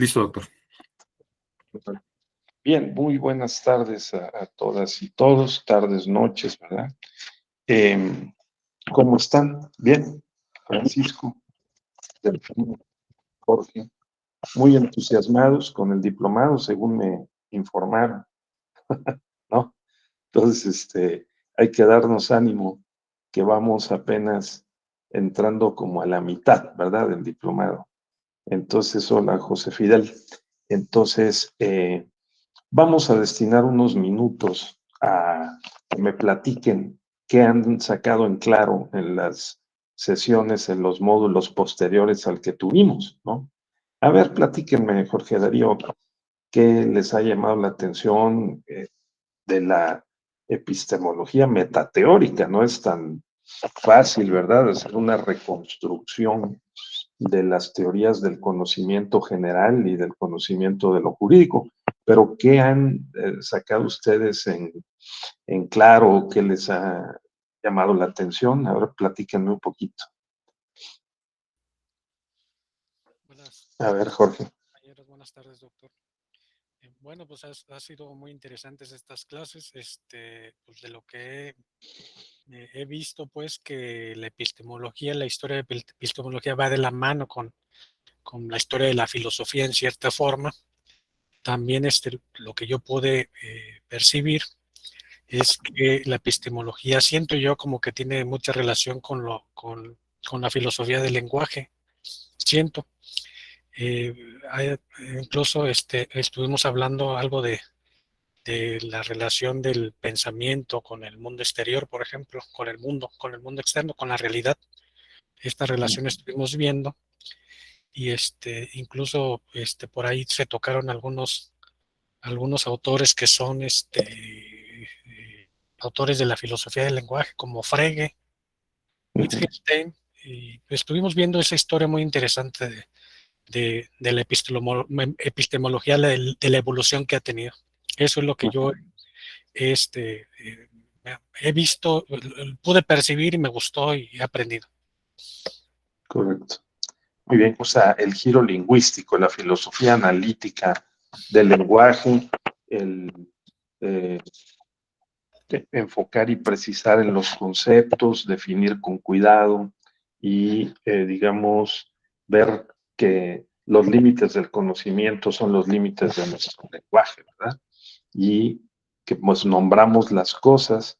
Listo, doctor. Bien, muy buenas tardes a todas y todos, tardes, noches, ¿verdad? ¿Cómo están? Bien, Francisco, Delfino, Jorge, muy entusiasmados con el diplomado, según me informaron, ¿no? Entonces, hay que darnos ánimo, que vamos apenas entrando como a la mitad, ¿verdad? Del diplomado. Entonces, hola, José Fidel. Entonces, vamos a destinar unos minutos a que me platiquen qué han sacado en claro en las sesiones, en los módulos posteriores al que tuvimos, ¿no? A ver, platíquenme, Jorge Darío, qué les ha llamado la atención de la epistemología metateórica. No es tan fácil, ¿verdad?, hacer una reconstrucción de las teorías del conocimiento general y del conocimiento de lo jurídico. Pero, ¿qué han sacado ustedes en claro? ¿Qué les ha llamado la atención? A ver, platíquenme un poquito. A ver, Jorge. Buenas tardes, doctor. Bueno, pues ha sido muy interesantes estas clases. Pues de lo que he visto, pues que la epistemología, la historia de la epistemología va de la mano con la historia de la filosofía en cierta forma. También lo que yo pude percibir es que la epistemología, siento yo como que tiene mucha relación con la filosofía del lenguaje. Siento. Incluso estuvimos hablando algo de la relación del pensamiento con el mundo exterior, por ejemplo, con el mundo externo, con la realidad. Esta relación estuvimos viendo y incluso por ahí se tocaron algunos autores que son autores de la filosofía del lenguaje, como Frege, Wittgenstein, y estuvimos viendo esa historia muy interesante de la epistemología de la evolución que ha tenido. Eso es lo que yo he visto, pude percibir y me gustó y he aprendido. Correcto. Muy bien, o sea, el giro lingüístico, la filosofía analítica del lenguaje, el enfocar y precisar en los conceptos, definir con cuidado y, digamos, ver que los límites del conocimiento son los límites de nuestro lenguaje, ¿verdad? Y que pues nombramos las cosas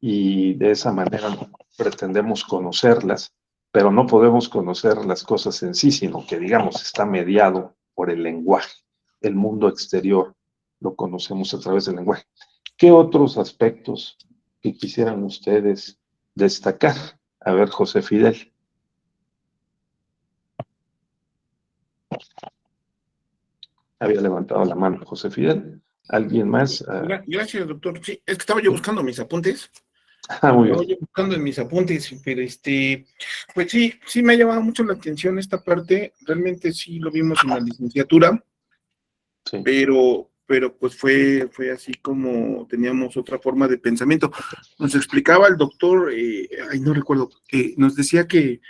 y de esa manera pretendemos conocerlas, pero no podemos conocer las cosas en sí, sino que, digamos, está mediado por el lenguaje. El mundo exterior lo conocemos a través del lenguaje. ¿Qué otros aspectos que quisieran ustedes destacar? A ver, José Fidel. Había levantado la mano José Fidel. ¿Alguien más? Gracias, doctor. Sí, es que estaba yo buscando mis apuntes. Muy bien. Estaba yo buscando en mis apuntes, pero pues sí me ha llamado mucho la atención esta parte. Realmente sí lo vimos en la licenciatura, Sí. pero pues fue así como teníamos otra forma de pensamiento. Nos explicaba el doctor, no recuerdo, nos decía que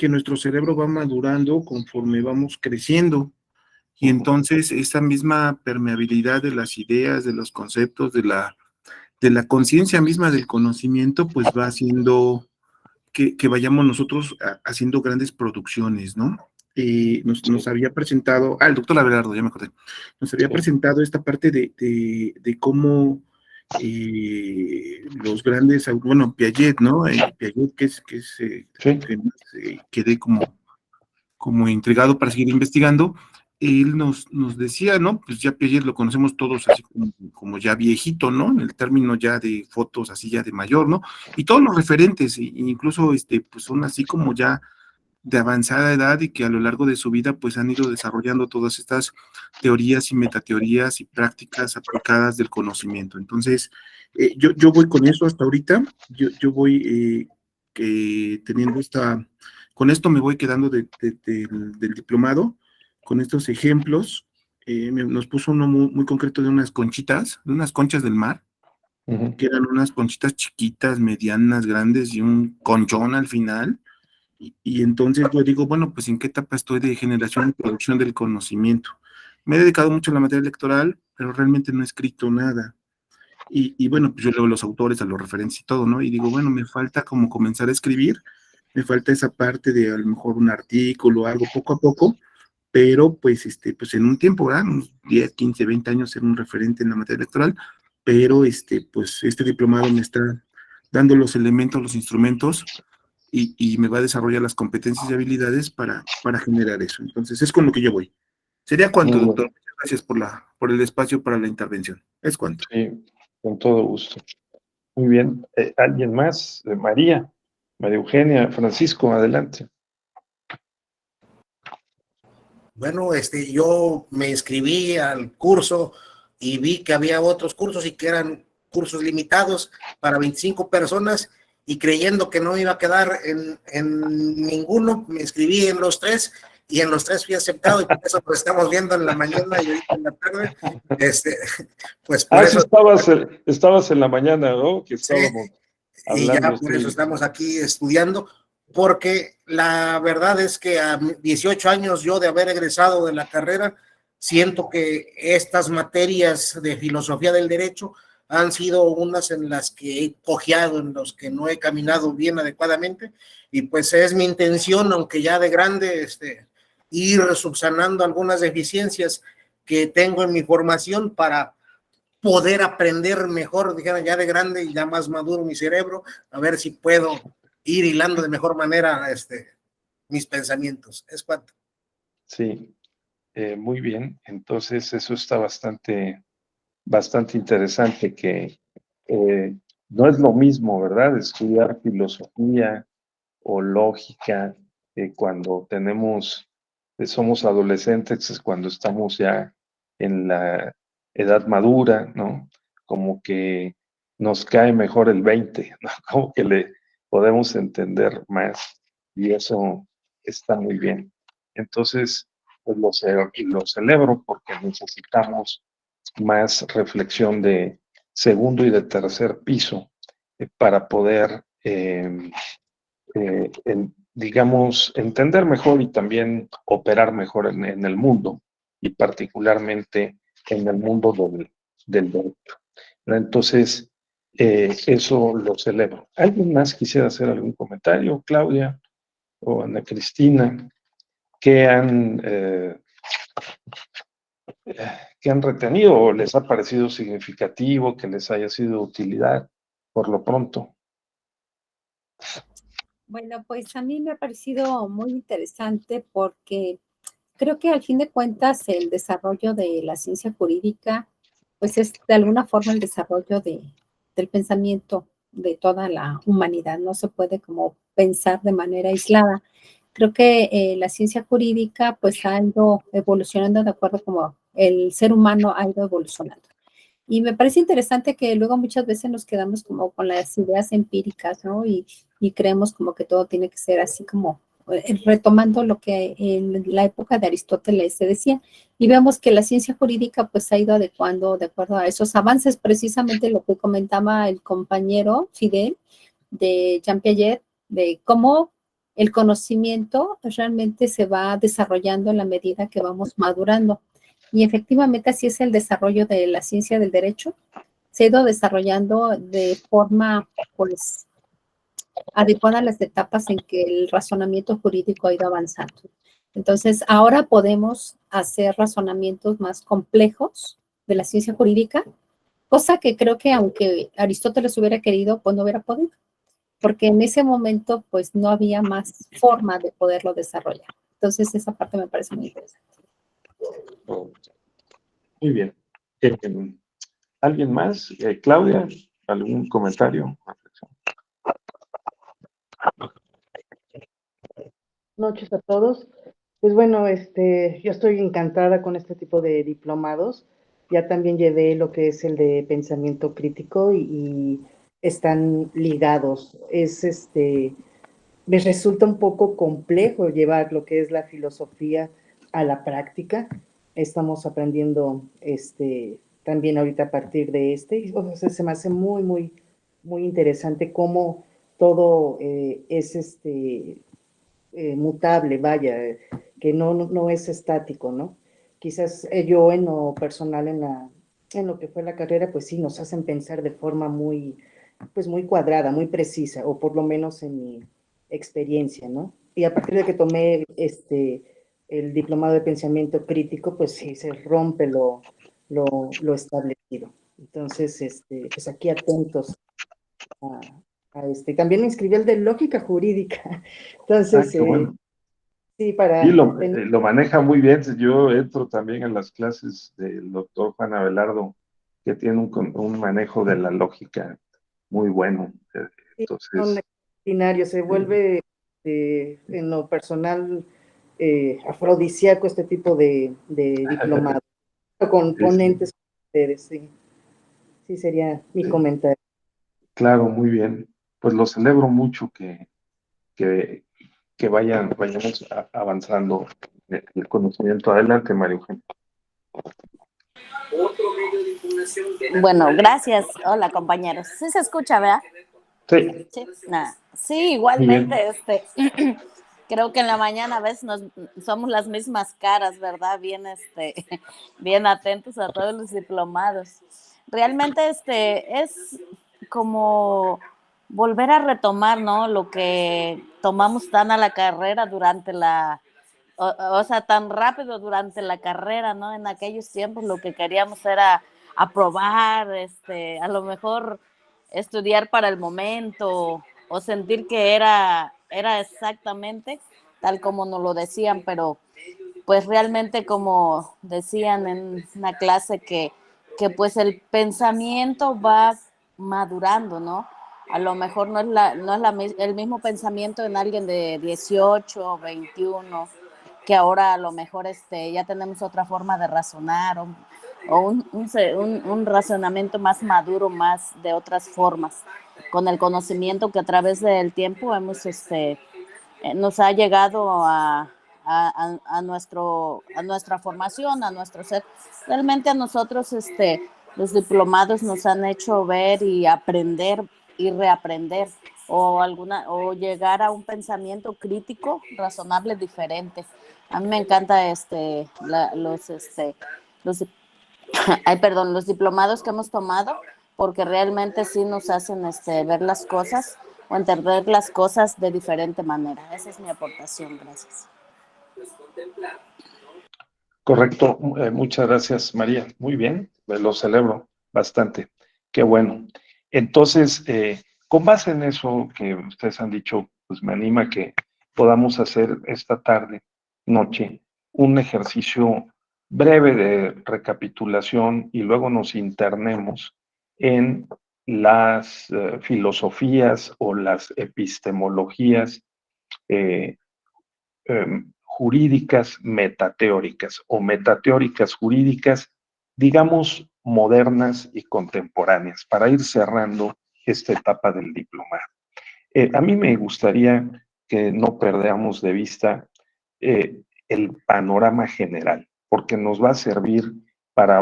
nuestro cerebro va madurando conforme vamos creciendo. Y entonces esa misma permeabilidad de las ideas, de los conceptos, de la conciencia misma del conocimiento, pues va haciendo que vayamos nosotros haciendo grandes producciones, ¿no? Nos había presentado, el doctor Abelardo, ya me acordé, nos había presentado esta parte de cómo los grandes, bueno, Piaget, ¿no? Piaget, que quedé como intrigado para seguir investigando. Él nos decía, ¿no? Pues ya Piaget lo conocemos todos así como ya viejito, ¿no? En el término ya de fotos así ya de mayor, ¿no? Y todos los referentes, incluso pues son así como ya de avanzada edad y que a lo largo de su vida pues han ido desarrollando todas estas teorías y metateorías y prácticas aplicadas del conocimiento. Entonces, yo voy con eso hasta ahorita, yo voy teniendo con esto me voy quedando del diplomado, con estos ejemplos. Nos puso uno muy concreto de unas conchitas, de unas conchas del mar, que eran unas conchitas chiquitas, medianas, grandes y un conchón al final. Y entonces yo digo, bueno, pues ¿en qué etapa estoy de generación y producción del conocimiento? me he dedicado mucho a la materia electoral, pero realmente no he escrito nada. Y bueno, pues yo leo los autores, a los referentes y todo, ¿no? Y digo, bueno, me falta como comenzar a escribir, me falta esa parte de a lo mejor un artículo, algo poco a poco, pero pues, pues en un tiempo, ¿verdad? Unos 10, 15, 20 años ser un referente en la materia electoral, pero pues este diplomado me está dando los elementos, los instrumentos y me va a desarrollar las competencias y habilidades para generar eso. Entonces, es con lo que yo voy. ¿Sería cuánto, Muy bien. doctor? Muchas gracias por el espacio para la intervención. ¿Es cuánto? Sí, con todo gusto. Muy bien. ¿Alguien más? María Eugenia, Francisco, adelante. Bueno, yo me inscribí al curso y vi que había otros cursos y que eran cursos limitados para 25 personas y creyendo que no iba a quedar en ninguno, me inscribí en los tres y en los tres fui aceptado y por eso lo estamos viendo en la mañana y ahorita en la tarde. Pues por Sí, eso, estabas en la mañana, ¿no? Que sí, estábamos y hablando. ya por eso estamos aquí estudiando, porque la verdad es que a 18 años yo de haber egresado de la carrera, siento que estas materias de filosofía del derecho han sido unas en las que he cojeado, en las que no he caminado bien adecuadamente, y pues es mi intención, aunque ya de grande, ir subsanando algunas deficiencias que tengo en mi formación para poder aprender mejor, dijeron ya de grande y ya más maduro mi cerebro, a ver si puedo ir hilando de mejor manera mis pensamientos. Es cuanto. Sí, muy bien. Entonces, eso está bastante interesante que no es lo mismo, ¿verdad? Estudiar filosofía o lógica cuando somos adolescentes, es cuando estamos ya en la edad madura, ¿no? Como que nos cae mejor el 20, ¿no? Como que le podemos entender más y eso está muy bien. Entonces, pues lo celebro porque necesitamos más reflexión de segundo y de tercer piso para poder digamos, entender mejor y también operar mejor en el mundo y particularmente en el mundo del derecho. Entonces, eso lo celebro. ¿Alguien más quisiera hacer algún comentario? Claudia o Ana Cristina, ¿qué qué han retenido o les ha parecido significativo, que les haya sido de utilidad por lo pronto? Bueno, pues a mí me ha parecido muy interesante porque creo que al fin de cuentas el desarrollo de la ciencia jurídica, pues es de alguna forma el desarrollo del pensamiento de toda la humanidad. No se puede como pensar de manera aislada. Creo que la ciencia jurídica pues ha ido evolucionando de acuerdo como el ser humano ha ido evolucionando. Y me parece interesante que luego muchas veces nos quedamos como con las ideas empíricas, ¿no? Y creemos como que todo tiene que ser así como retomando lo que en la época de Aristóteles se decía. Y vemos que la ciencia jurídica pues ha ido adecuando de acuerdo a esos avances, precisamente lo que comentaba el compañero Fidel de Jean Piaget, de cómo el conocimiento realmente se va desarrollando en la medida que vamos madurando. Y efectivamente así es el desarrollo de la ciencia del derecho. Se ha ido desarrollando de forma, pues, adecuada a las etapas en que el razonamiento jurídico ha ido avanzando. Entonces, ahora podemos hacer razonamientos más complejos de la ciencia jurídica, cosa que creo que aunque Aristóteles hubiera querido, pues no hubiera podido, porque en ese momento, pues no había más forma de poderlo desarrollar. Entonces, esa parte me parece muy interesante. Muy bien. ¿Alguien más? Claudia, ¿algún comentario? Noches a todos. Pues bueno, yo estoy encantada con este tipo de diplomados. Ya también llevé lo que es el de pensamiento crítico y están ligados. Me resulta un poco complejo llevar lo que es la filosofía a la práctica. Estamos aprendiendo también ahorita a partir de o sea, se me hace muy interesante cómo todo es mutable, vaya, que no es estático, ¿no? quizás yo en lo personal, en lo que fue la carrera, pues sí, nos hacen pensar de forma muy, pues muy cuadrada, muy precisa, o por lo menos en mi experiencia, ¿no? Y a partir de que tomé el diplomado de pensamiento crítico, pues sí, se rompe lo establecido. Entonces, pues aquí atentos a este. También me inscribí el de lógica jurídica. Entonces, Qué bueno. sí, Y para lo maneja muy bien. Yo entro también en las clases del doctor Juan Abelardo, que tiene un manejo de la lógica muy bueno. sí, son Entonces, extraordinarios, se vuelve en lo personal afrodisíaco este tipo de diplomado, con sí, sí, ponentes ustedes, sí. Sí, sería mi sí, comentario. claro, muy bien. Pues lo celebro mucho que, que vayamos avanzando en el conocimiento. Adelante, María Eugenia. Bueno, gracias. Hola, compañeros. Sí se escucha, ¿verdad? Sí, Sí. Sí, muy bien. igualmente, creo que en la mañana a veces somos las mismas caras, ¿verdad? Bien, bien atentos a todos los diplomados. Realmente, es como volver a retomar, ¿no? Lo que tomamos tan a la carrera durante o sea, tan rápido durante la carrera, ¿no? En aquellos tiempos lo que queríamos era aprobar, a lo mejor estudiar para el momento o sentir que era exactamente tal como nos lo decían, pero pues realmente como decían en una clase que pues el pensamiento va madurando, ¿no? A lo mejor no es el mismo pensamiento en alguien de 18, 21, que ahora a lo mejor ya tenemos otra forma de razonar o un razonamiento más maduro, más de otras formas, con el conocimiento que a través del tiempo nos ha llegado a nuestra formación, a nuestro ser. Realmente a nosotros los diplomados nos han hecho ver y aprender y reaprender o llegar a un pensamiento crítico, razonable, diferente. A mí me encanta los ay, perdón, los diplomados que hemos tomado, porque realmente sí nos hacen ver las cosas o entender las cosas de diferente manera. Esa es mi aportación, gracias. Correcto. Muchas gracias, María. Muy bien, lo celebro bastante. Qué bueno. Entonces, con base en eso que ustedes han dicho, pues me anima que podamos hacer esta tarde, noche, un ejercicio breve de recapitulación y luego nos internemos en las filosofías o las epistemologías eh, jurídicas metateóricas o metateóricas jurídicas, digamos, modernas y contemporáneas, para ir cerrando esta etapa del diplomado. A mí me gustaría que no perdamos de vista el panorama general, porque nos va a servir para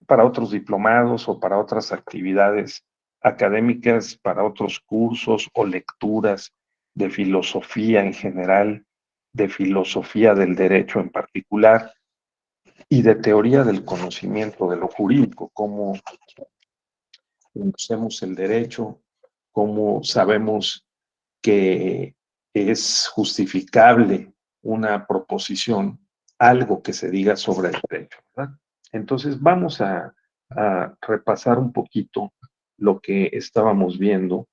para otros diplomados o para otras actividades académicas, para otros cursos o lecturas de filosofía en general, de filosofía del derecho en particular y de teoría del conocimiento de lo jurídico, cómo conocemos el derecho, cómo sabemos que es justificable una proposición, algo que se diga sobre el derecho, ¿verdad? Entonces vamos a repasar un poquito lo que estábamos viendo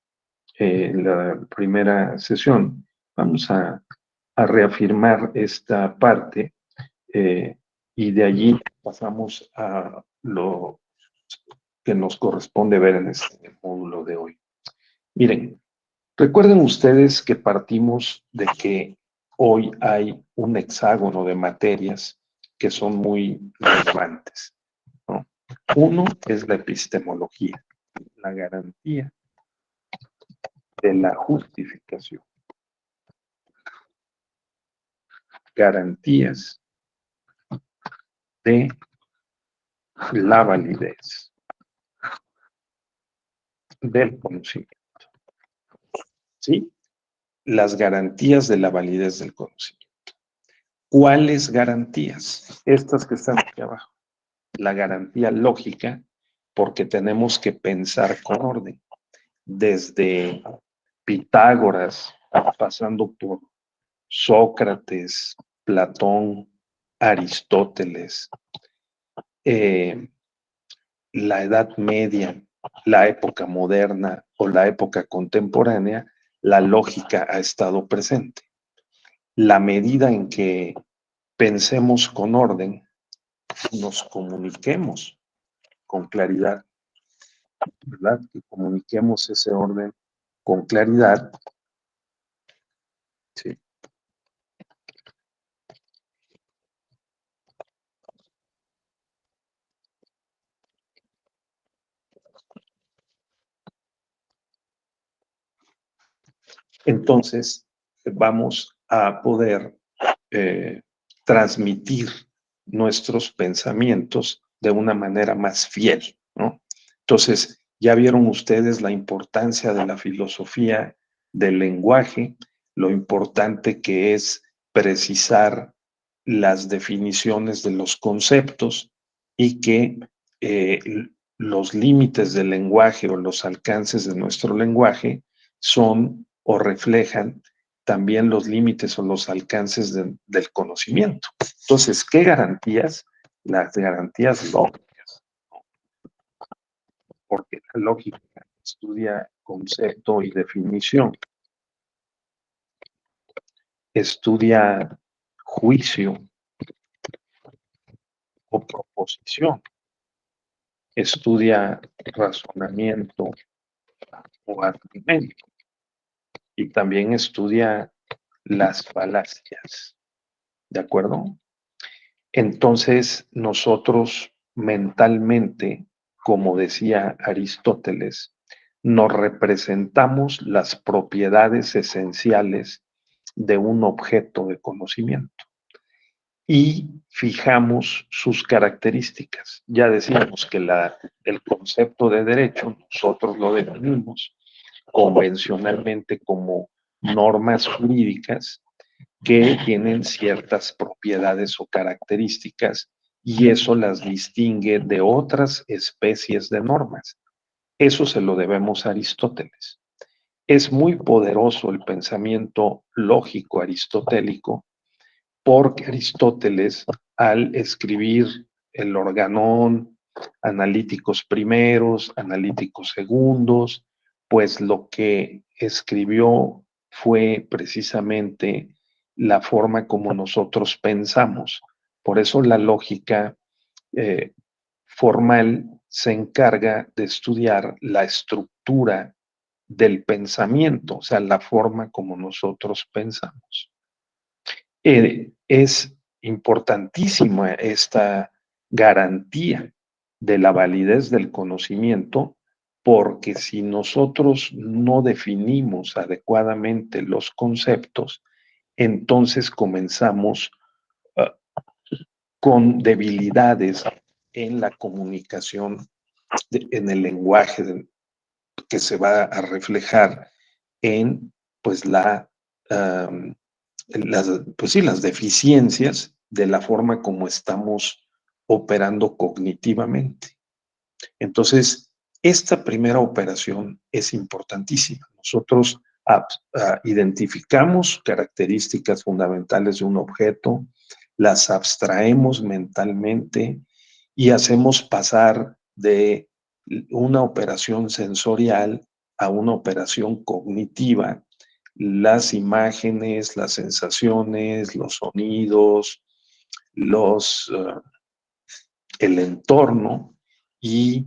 en la primera sesión. Vamos a reafirmar esta parte y de allí pasamos a lo que nos corresponde ver en este módulo de hoy. Miren, recuerden ustedes que partimos de que hoy hay un hexágono de materias que son muy relevantes, ¿no? Uno es la epistemología, la garantía de la justificación, garantías de la validez del conocimiento, ¿sí? Las garantías de la validez del conocimiento. ¿Cuáles garantías? Estas que están aquí abajo. La garantía lógica, porque tenemos que pensar con orden. Desde Pitágoras, pasando por Sócrates, Platón, Aristóteles, la Edad Media, la época moderna o la época contemporánea, la lógica ha estado presente. La medida en que pensemos con orden, nos comuniquemos con claridad, ¿verdad? Que comuniquemos ese orden con claridad. Sí. Entonces, vamos a poder transmitir nuestros pensamientos de una manera más fiel, ¿no? Entonces, ya vieron ustedes la importancia de la filosofía del lenguaje, lo importante que es precisar las definiciones de los conceptos y que los límites del lenguaje o los alcances de nuestro lenguaje son o reflejan también los límites o los alcances del conocimiento. Entonces, ¿qué garantías? Las garantías lógicas. Porque la lógica estudia concepto y definición, estudia juicio o proposición, estudia razonamiento o argumento y también estudia las falacias. ¿De acuerdo? Entonces, nosotros mentalmente, como decía Aristóteles, nos representamos las propiedades esenciales de un objeto de conocimiento y fijamos sus características. Ya decíamos que el concepto de derecho nosotros lo definimos convencionalmente como normas jurídicas que tienen ciertas propiedades o características y eso las distingue de otras especies de normas. Eso se lo debemos a Aristóteles. Es muy poderoso el pensamiento lógico aristotélico porque Aristóteles, al escribir el Organón, analíticos primeros, analíticos segundos, pues lo que escribió fue precisamente la forma como nosotros pensamos. Por eso la lógica formal se encarga de estudiar la estructura del pensamiento, o sea, la forma como nosotros pensamos. Es importantísima esta garantía de la validez del conocimiento, porque si nosotros no definimos adecuadamente los conceptos, entonces comenzamos con debilidades en la comunicación, en el lenguaje que se va a reflejar en pues las deficiencias de la forma como estamos operando cognitivamente. Entonces, esta primera operación es importantísima. Nosotros identificamos características fundamentales de un objeto, las abstraemos mentalmente y hacemos pasar de una operación sensorial a una operación cognitiva. Las imágenes, las sensaciones, los sonidos, el entorno y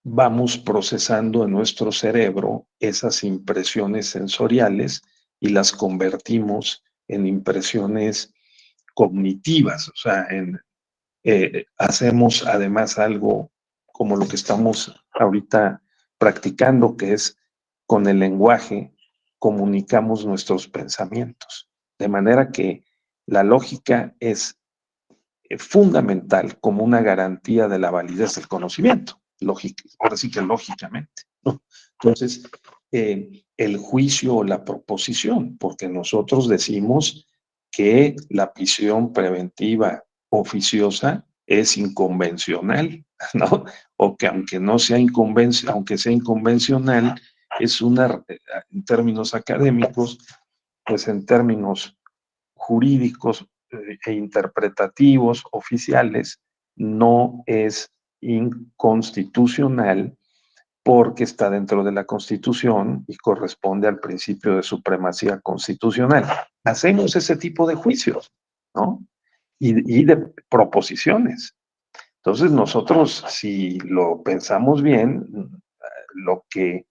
vamos procesando en nuestro cerebro esas impresiones sensoriales y las convertimos en impresiones cognitivas, o sea, hacemos además algo como lo que estamos ahorita practicando, que es con el lenguaje comunicamos nuestros pensamientos. De manera que la lógica es fundamental como una garantía de la validez del conocimiento. Ahora sí que lógicamente, ¿no? Entonces, el juicio o la proposición, porque nosotros decimos que la prisión preventiva oficiosa es inconvencional, ¿no? O que aunque no sea aunque sea inconvencional, es una, en términos académicos, pues en términos jurídicos e interpretativos oficiales, no es inconstitucional porque está dentro de la Constitución y corresponde al principio de supremacía constitucional. Hacemos ese tipo de juicios, ¿no? Y de proposiciones. Entonces nosotros, si lo pensamos bien, lo que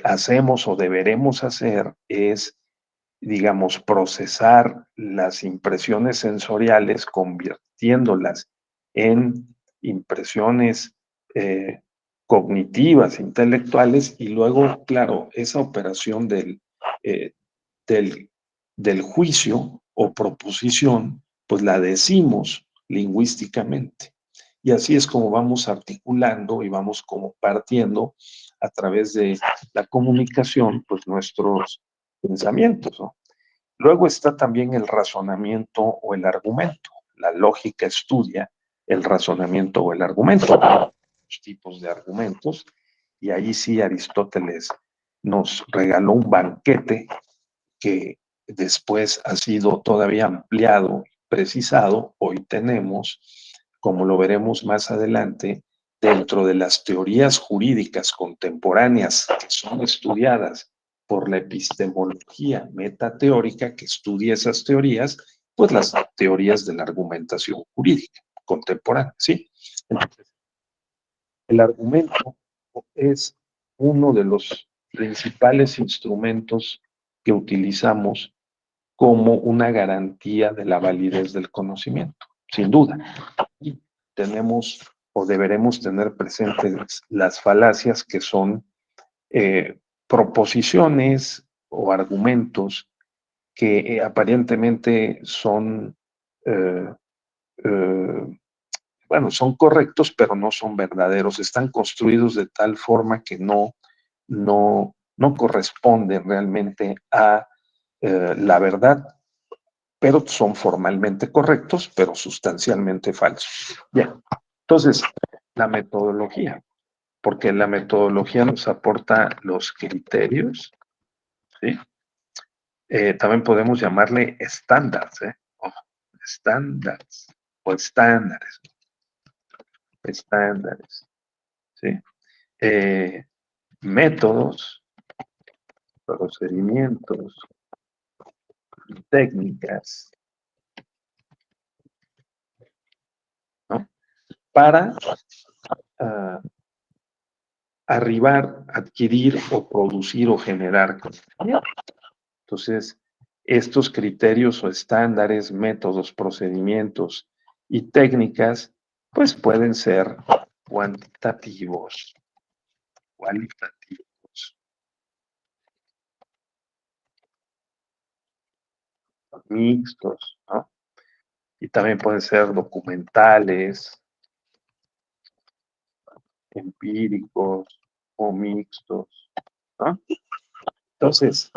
hacemos o deberemos hacer es, digamos, procesar las impresiones sensoriales, convirtiéndolas en impresiones cognitivas, intelectuales, y luego, claro, esa operación del juicio o proposición, pues la decimos lingüísticamente. Y así es como vamos articulando y vamos como partiendo a través de la comunicación, pues nuestros pensamientos, ¿no? Luego está también el razonamiento o el argumento. La lógica estudia el razonamiento o el argumento, los tipos de argumentos, y ahí sí Aristóteles nos regaló un banquete que después ha sido todavía ampliado, precisado. Hoy tenemos, como lo veremos más adelante, dentro de las teorías jurídicas contemporáneas que son estudiadas por la epistemología metateórica que estudia esas teorías, pues las teorías de la argumentación jurídica contemporánea, ¿sí? Entonces, el argumento es uno de los principales instrumentos que utilizamos como una garantía de la validez del conocimiento, sin duda. Y tenemos o deberemos tener presentes las falacias, que son proposiciones o argumentos que aparentemente son, bueno, son correctos, pero no son verdaderos. Están construidos de tal forma que no corresponden realmente a la verdad, pero son formalmente correctos, pero sustancialmente falsos. Bien, entonces, la metodología, porque la metodología nos aporta los criterios, ¿sí? También podemos llamarle estándares, estándares o estándares, ¿sí? Métodos, procedimientos, técnicas, ¿no? Para arribar, adquirir o producir o generar conocimiento. Entonces, estos criterios o estándares, métodos, procedimientos y técnicas, pues pueden ser cuantitativos, cualitativos, mixtos, ¿no? Y también pueden ser documentales, empíricos o mixtos, ¿no? Entonces,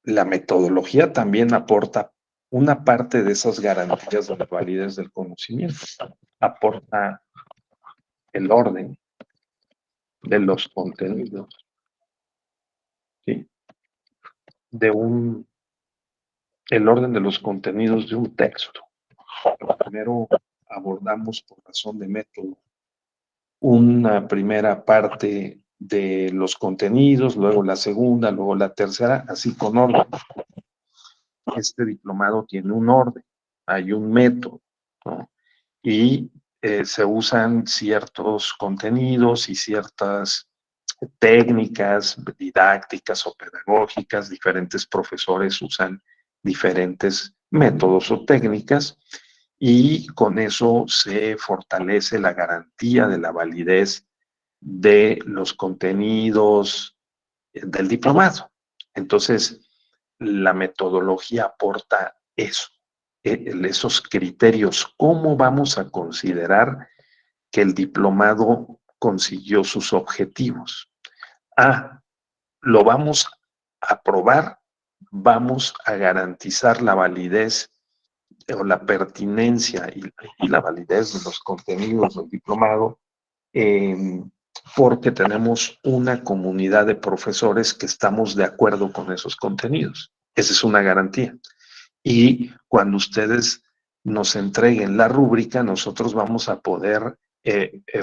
la metodología también aporta una parte de esas garantías de la validez del conocimiento. Aporta el orden de los contenidos, ¿sí? El orden de los contenidos de un texto. Primero abordamos, por razón de método, una primera parte de los contenidos, luego la segunda, luego la tercera, así con orden. Este diplomado tiene un orden, hay un método, ¿no? Y se usan ciertos contenidos y ciertas técnicas didácticas o pedagógicas. Diferentes profesores usan diferentes métodos o técnicas, y con eso se fortalece la garantía de la validez de los contenidos del diplomado. Entonces, la metodología aporta eso, esos criterios. ¿Cómo vamos a considerar que el diplomado consiguió sus objetivos? Lo vamos a probar vamos a garantizar la validez o la pertinencia y la validez de los contenidos del diplomado, porque tenemos una comunidad de profesores que estamos de acuerdo con esos contenidos. Esa es una garantía. Y cuando ustedes nos entreguen la rúbrica, nosotros vamos a poder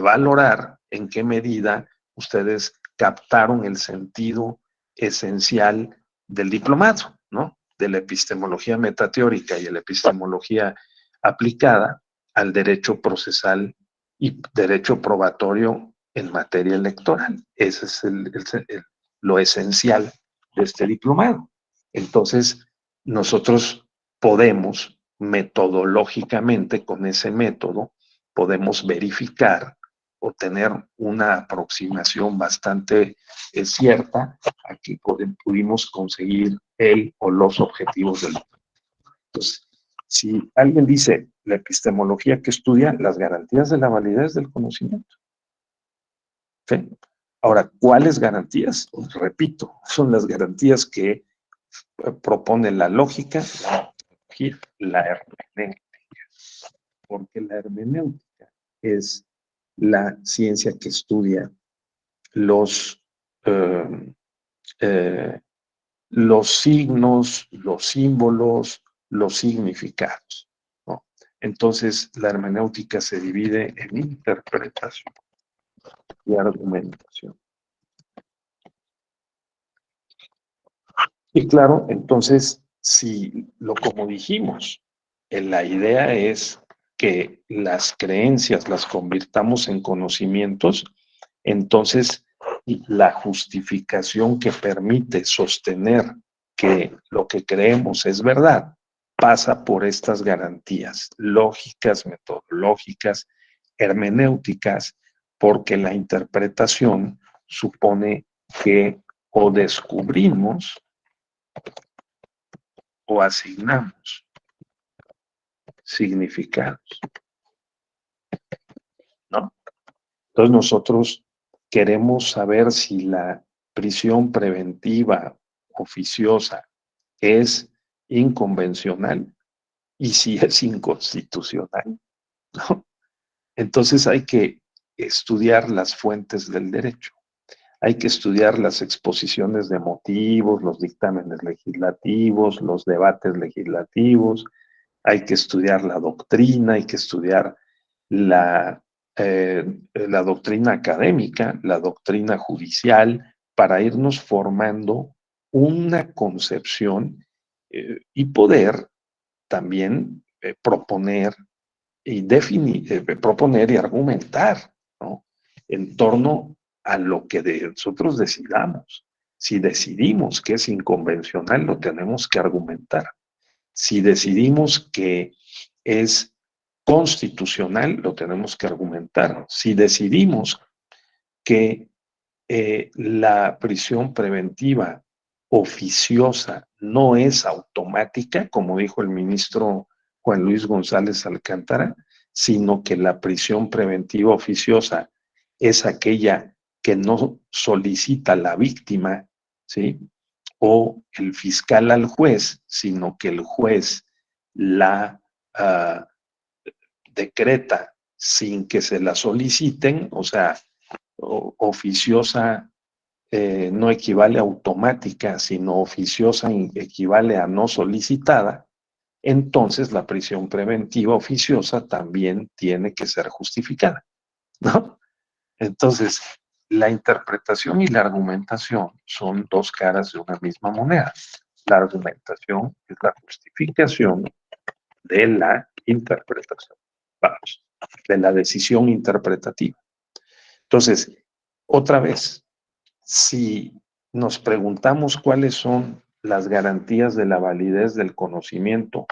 valorar en qué medida ustedes captaron el sentido esencial del diplomado, ¿no? De la epistemología metateórica y la epistemología aplicada al derecho procesal y derecho probatorio en materia electoral. Ese es lo esencial de este diplomado. Entonces, nosotros podemos metodológicamente, con ese método, podemos verificar o tener una aproximación bastante cierta a que pudimos conseguir el o los objetivos del diplomado. Entonces, si alguien dice la epistemología que estudia las garantías de la validez del conocimiento. ¿Sí? Ahora, ¿cuáles garantías? Pues, repito, son las garantías que propone la lógica, la hermenéutica. Porque la hermenéutica es la ciencia que estudia los signos, los símbolos, los significados, ¿no? Entonces, la hermenéutica se divide en interpretación y argumentación. Y claro, entonces, como dijimos, la idea es que las creencias las convirtamos en conocimientos, entonces la justificación que permite sostener que lo que creemos es verdad pasa por estas garantías lógicas, metodológicas, hermenéuticas, porque la interpretación supone que o descubrimos o asignamos significados, ¿no? Entonces nosotros queremos saber si la prisión preventiva oficiosa es inconvencional y si es inconstitucional, ¿no? Entonces hay que estudiar las fuentes del derecho. Hay que estudiar las exposiciones de motivos, los dictámenes legislativos, los debates legislativos, hay que estudiar la doctrina, hay que estudiar la doctrina académica, la doctrina judicial, para irnos formando una concepción y poder también proponer y proponer y argumentar, ¿no? En torno a lo que nosotros decidamos. Si decidimos que es inconvencional, lo tenemos que argumentar. Si decidimos que es constitucional, lo tenemos que argumentar. Si decidimos que la prisión preventiva oficiosa no es automática, como dijo el ministro Juan Luis González Alcántara, sino que la prisión preventiva oficiosa es aquella que no solicita la víctima, ¿sí? O el fiscal al juez, sino que el juez la decreta sin que se la soliciten, o sea, oficiosa no equivale a automática, sino oficiosa equivale a no solicitada, entonces la prisión preventiva oficiosa también tiene que ser justificada, ¿no? Entonces, la interpretación y la argumentación son dos caras de una misma moneda. La argumentación es la justificación de la interpretación, vamos, de la decisión interpretativa. Entonces, otra vez, si nos preguntamos cuáles son las garantías de la validez del conocimiento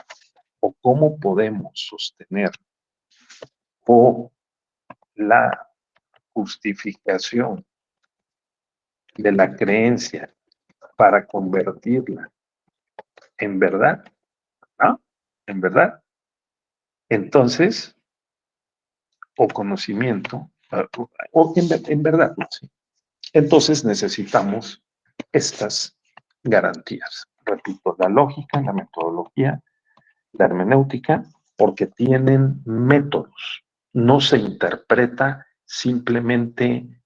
o cómo podemos sostener o la justificación de la creencia para convertirla en verdad, ¿no? En verdad. Entonces, o conocimiento, o en verdad, ¿sí? Entonces necesitamos estas garantías. repito, la lógica, la metodología, la hermenéutica, porque tienen métodos. No se interpreta simplemente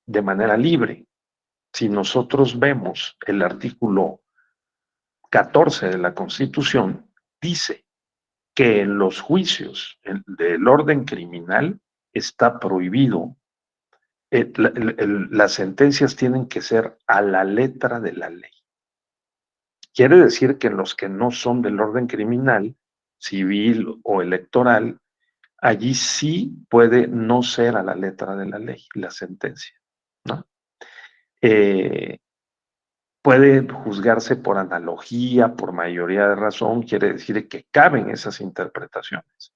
de manera libre. Si nosotros vemos el artículo 14 de la Constitución, dice que en los juicios del orden criminal está prohibido, las sentencias tienen que ser a la letra de la ley. Quiere decir que en los que no son del orden criminal, civil o electoral, allí sí puede no ser a la letra de la ley la sentencia, ¿no? Puede juzgarse por analogía, por mayoría de razón, quiere decir que caben esas interpretaciones.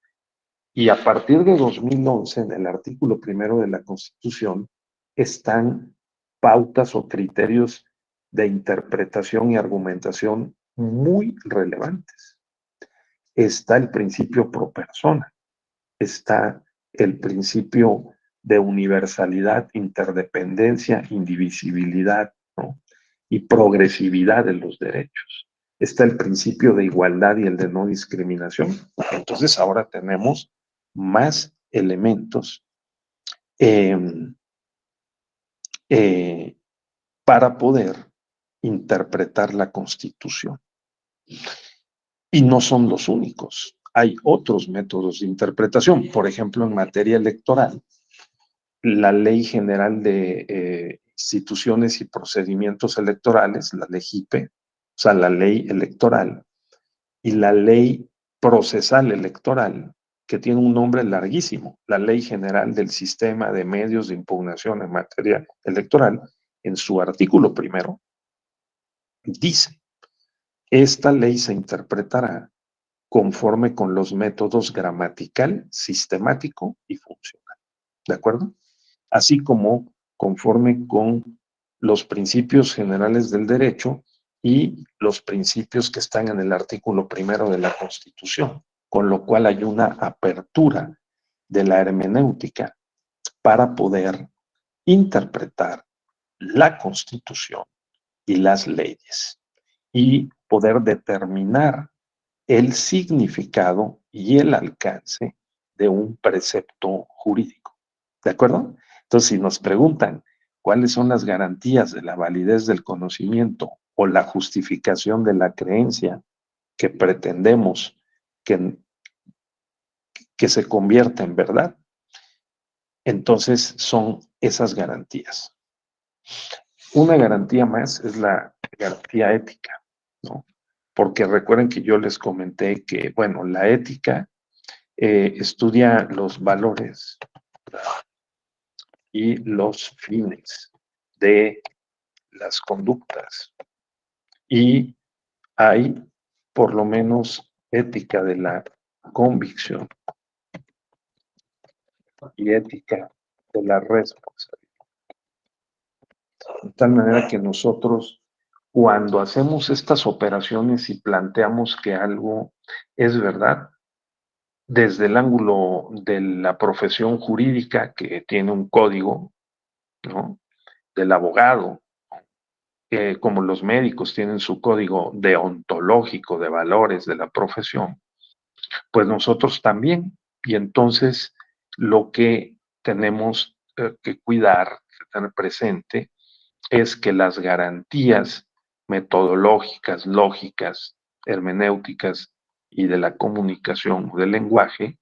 Y a partir de 2011, en el artículo 1 de la Constitución, están pautas o criterios de interpretación y argumentación muy relevantes. Está el principio pro persona, está el principio de universalidad, interdependencia, indivisibilidad, ¿no? Y progresividad de los derechos. Está el principio de igualdad y el de no discriminación. Entonces ahora tenemos más elementos para poder interpretar la Constitución. Y no son los únicos. Hay otros métodos de interpretación. Por ejemplo, en materia electoral, la Ley General de Instituciones y Procedimientos Electorales, la LEGIPE, o sea, la ley electoral, y la Ley Procesal Electoral, que tiene un nombre larguísimo, la Ley General del Sistema de Medios de Impugnación en materia electoral, en su artículo 1, dice: esta ley se interpretará conforme con los métodos gramatical, sistemático y funcional. ¿De acuerdo? Así como conforme con los principios generales del derecho y los principios que están en el artículo 1 de la Constitución, con lo cual hay una apertura de la hermenéutica para poder interpretar la Constitución y las leyes y poder determinar el significado y el alcance de un precepto jurídico. ¿De acuerdo? Entonces, si nos preguntan cuáles son las garantías de la validez del conocimiento o la justificación de la creencia que pretendemos que se convierta en verdad, entonces son esas garantías. Una garantía más es la garantía ética, ¿no? Porque recuerden que yo les comenté que, bueno, la ética estudia los valores y los fines de las conductas. Y hay, por lo menos, ética de la convicción y ética de la responsabilidad. De tal manera que nosotros, cuando hacemos estas operaciones y planteamos que algo es verdad, desde el ángulo de la profesión jurídica que tiene un código, ¿no? Del abogado, como los médicos tienen su código deontológico de valores de la profesión, pues nosotros también. Y entonces lo que tenemos que cuidar, que tener presente, es que las garantías metodológicas, lógicas, hermenéuticas y de la comunicación o del lenguaje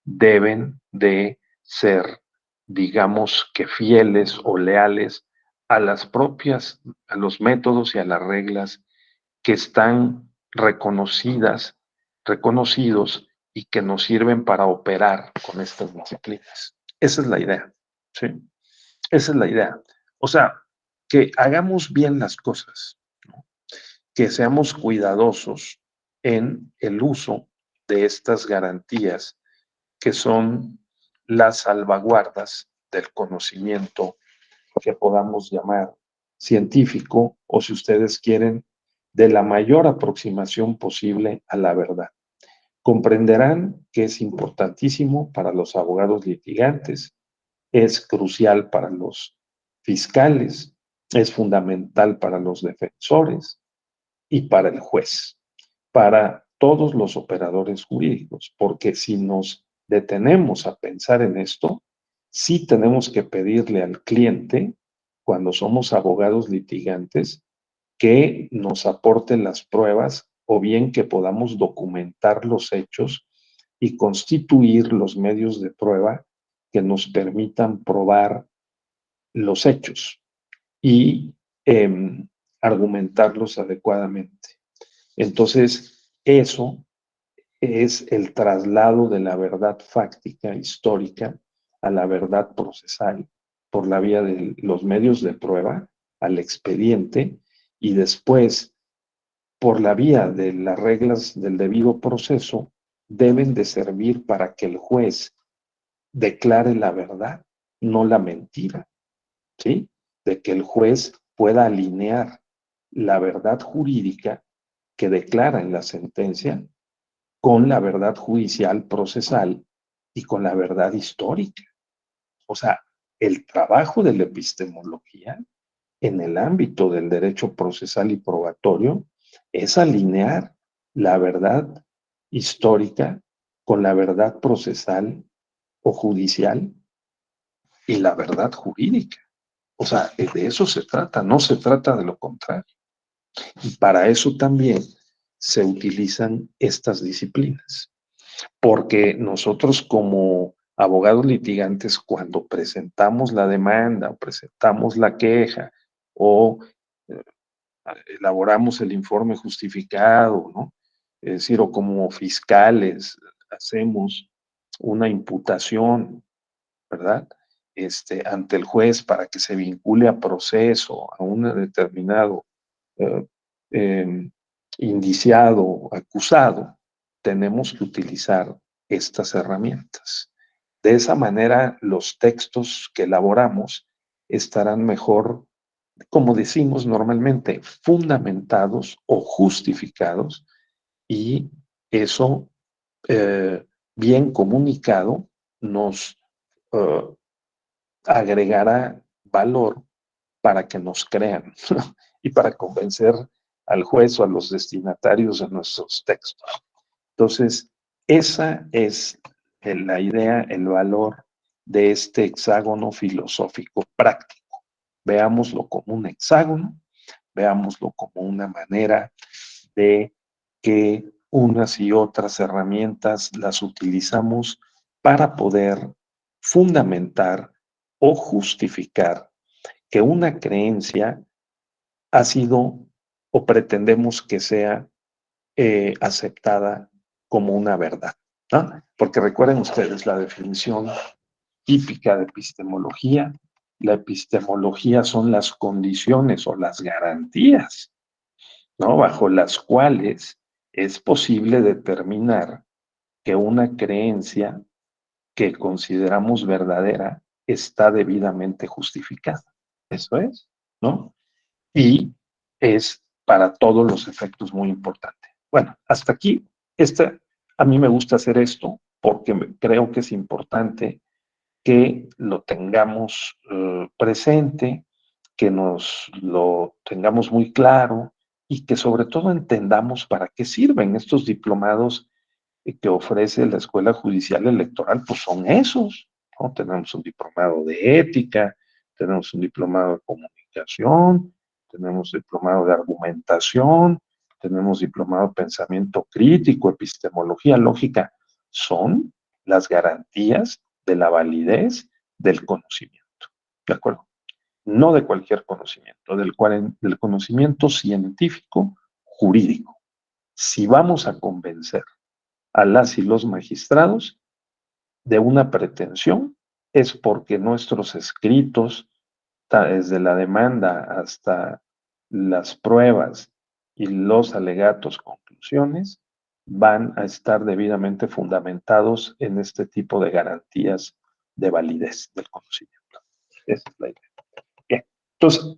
deben de ser, digamos que fieles o leales a a los métodos y a las reglas que están reconocidos y que nos sirven para operar con estas disciplinas. Esa es la idea, ¿sí? Esa es la idea. O sea, que hagamos bien las cosas, ¿no? Que seamos cuidadosos en el uso de estas garantías que son las salvaguardas del conocimiento que podamos llamar científico o, si ustedes quieren, de la mayor aproximación posible a la verdad. Comprenderán que es importantísimo para los abogados litigantes, es crucial para los fiscales, es fundamental para los defensores, y para el juez, para todos los operadores jurídicos, porque si nos detenemos a pensar en esto, sí tenemos que pedirle al cliente, cuando somos abogados litigantes, que nos aporten las pruebas o bien que podamos documentar los hechos y constituir los medios de prueba que nos permitan probar los hechos y argumentarlos adecuadamente. Entonces, eso es el traslado de la verdad fáctica, histórica, a la verdad procesal por la vía de los medios de prueba, al expediente, y después, por la vía de las reglas del debido proceso, deben de servir para que el juez declare la verdad, no la mentira, ¿sí? De que el juez pueda alinear la verdad jurídica que declara en la sentencia con la verdad judicial procesal y con la verdad histórica. O sea, el trabajo de la epistemología en el ámbito del derecho procesal y probatorio es alinear la verdad histórica con la verdad procesal o judicial y la verdad jurídica. O sea, de eso se trata, no se trata de lo contrario. Y para eso también se utilizan estas disciplinas. Porque nosotros como abogados litigantes, cuando presentamos la demanda o presentamos la queja o eh, elaboramos el informe justificado, ¿no? Es decir, o como fiscales hacemos una imputación, ¿verdad? Ante el juez para que se vincule a proceso a un determinado eh, eh, indiciado, acusado, tenemos que utilizar estas herramientas. De esa manera, los textos que elaboramos estarán mejor, como decimos normalmente, fundamentados o justificados, y eso, bien comunicado, nos agregará valor para que nos crean y para convencer al juez o a los destinatarios de nuestros textos. Entonces, esa es la idea, el valor de este hexágono filosófico práctico. Veámoslo como un hexágono, veámoslo como una manera de que unas y otras herramientas las utilizamos para poder fundamentar o justificar que una creencia ha sido o pretendemos que sea aceptada como una verdad, ¿no? Porque recuerden ustedes la definición típica de epistemología. La epistemología son las condiciones o las garantías, ¿no? Bajo las cuales es posible determinar que una creencia que consideramos verdadera está debidamente justificada. Eso es, ¿no? Y es para todos los efectos muy importante. Bueno, hasta aquí, a mí me gusta hacer esto porque creo que es importante que lo tengamos presente, que nos lo tengamos muy claro y que sobre todo entendamos para qué sirven estos diplomados que ofrece la Escuela Judicial Electoral, pues son esos, ¿no? Tenemos un diplomado de ética, tenemos un diplomado de comunicación, tenemos diplomado de argumentación, tenemos diplomado de pensamiento crítico, epistemología lógica. Son las garantías de la validez del conocimiento, ¿de acuerdo? No de cualquier conocimiento, del conocimiento científico jurídico. Si vamos a convencer a las y los magistrados de una pretensión, es porque nuestros escritos, desde la demanda hasta las pruebas y los alegatos, conclusiones, van a estar debidamente fundamentados en este tipo de garantías de validez del conocimiento. Esa es la idea. Bien. Entonces,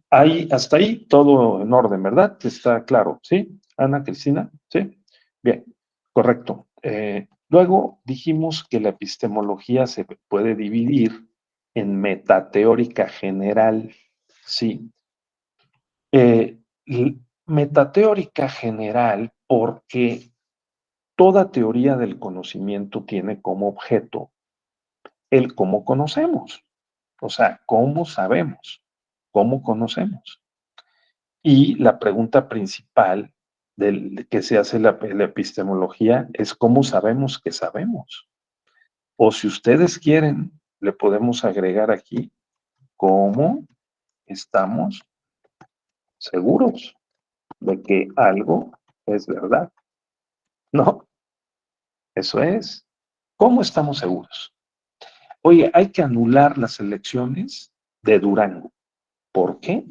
hasta ahí todo en orden, ¿verdad? Está claro, ¿sí? Ana, Cristina, ¿sí? Bien, correcto. Luego dijimos que la epistemología se puede dividir en metateórica general, ¿sí? metateórica general porque toda teoría del conocimiento tiene como objeto el cómo conocemos, o sea, cómo sabemos, cómo conocemos. Y la pregunta principal que se hace la epistemología es cómo sabemos que sabemos. O si ustedes quieren, le podemos agregar aquí cómo estamos seguros de que algo es verdad. No, eso es. ¿Cómo estamos seguros? Oye, hay que anular las elecciones de Durango. ¿Por qué?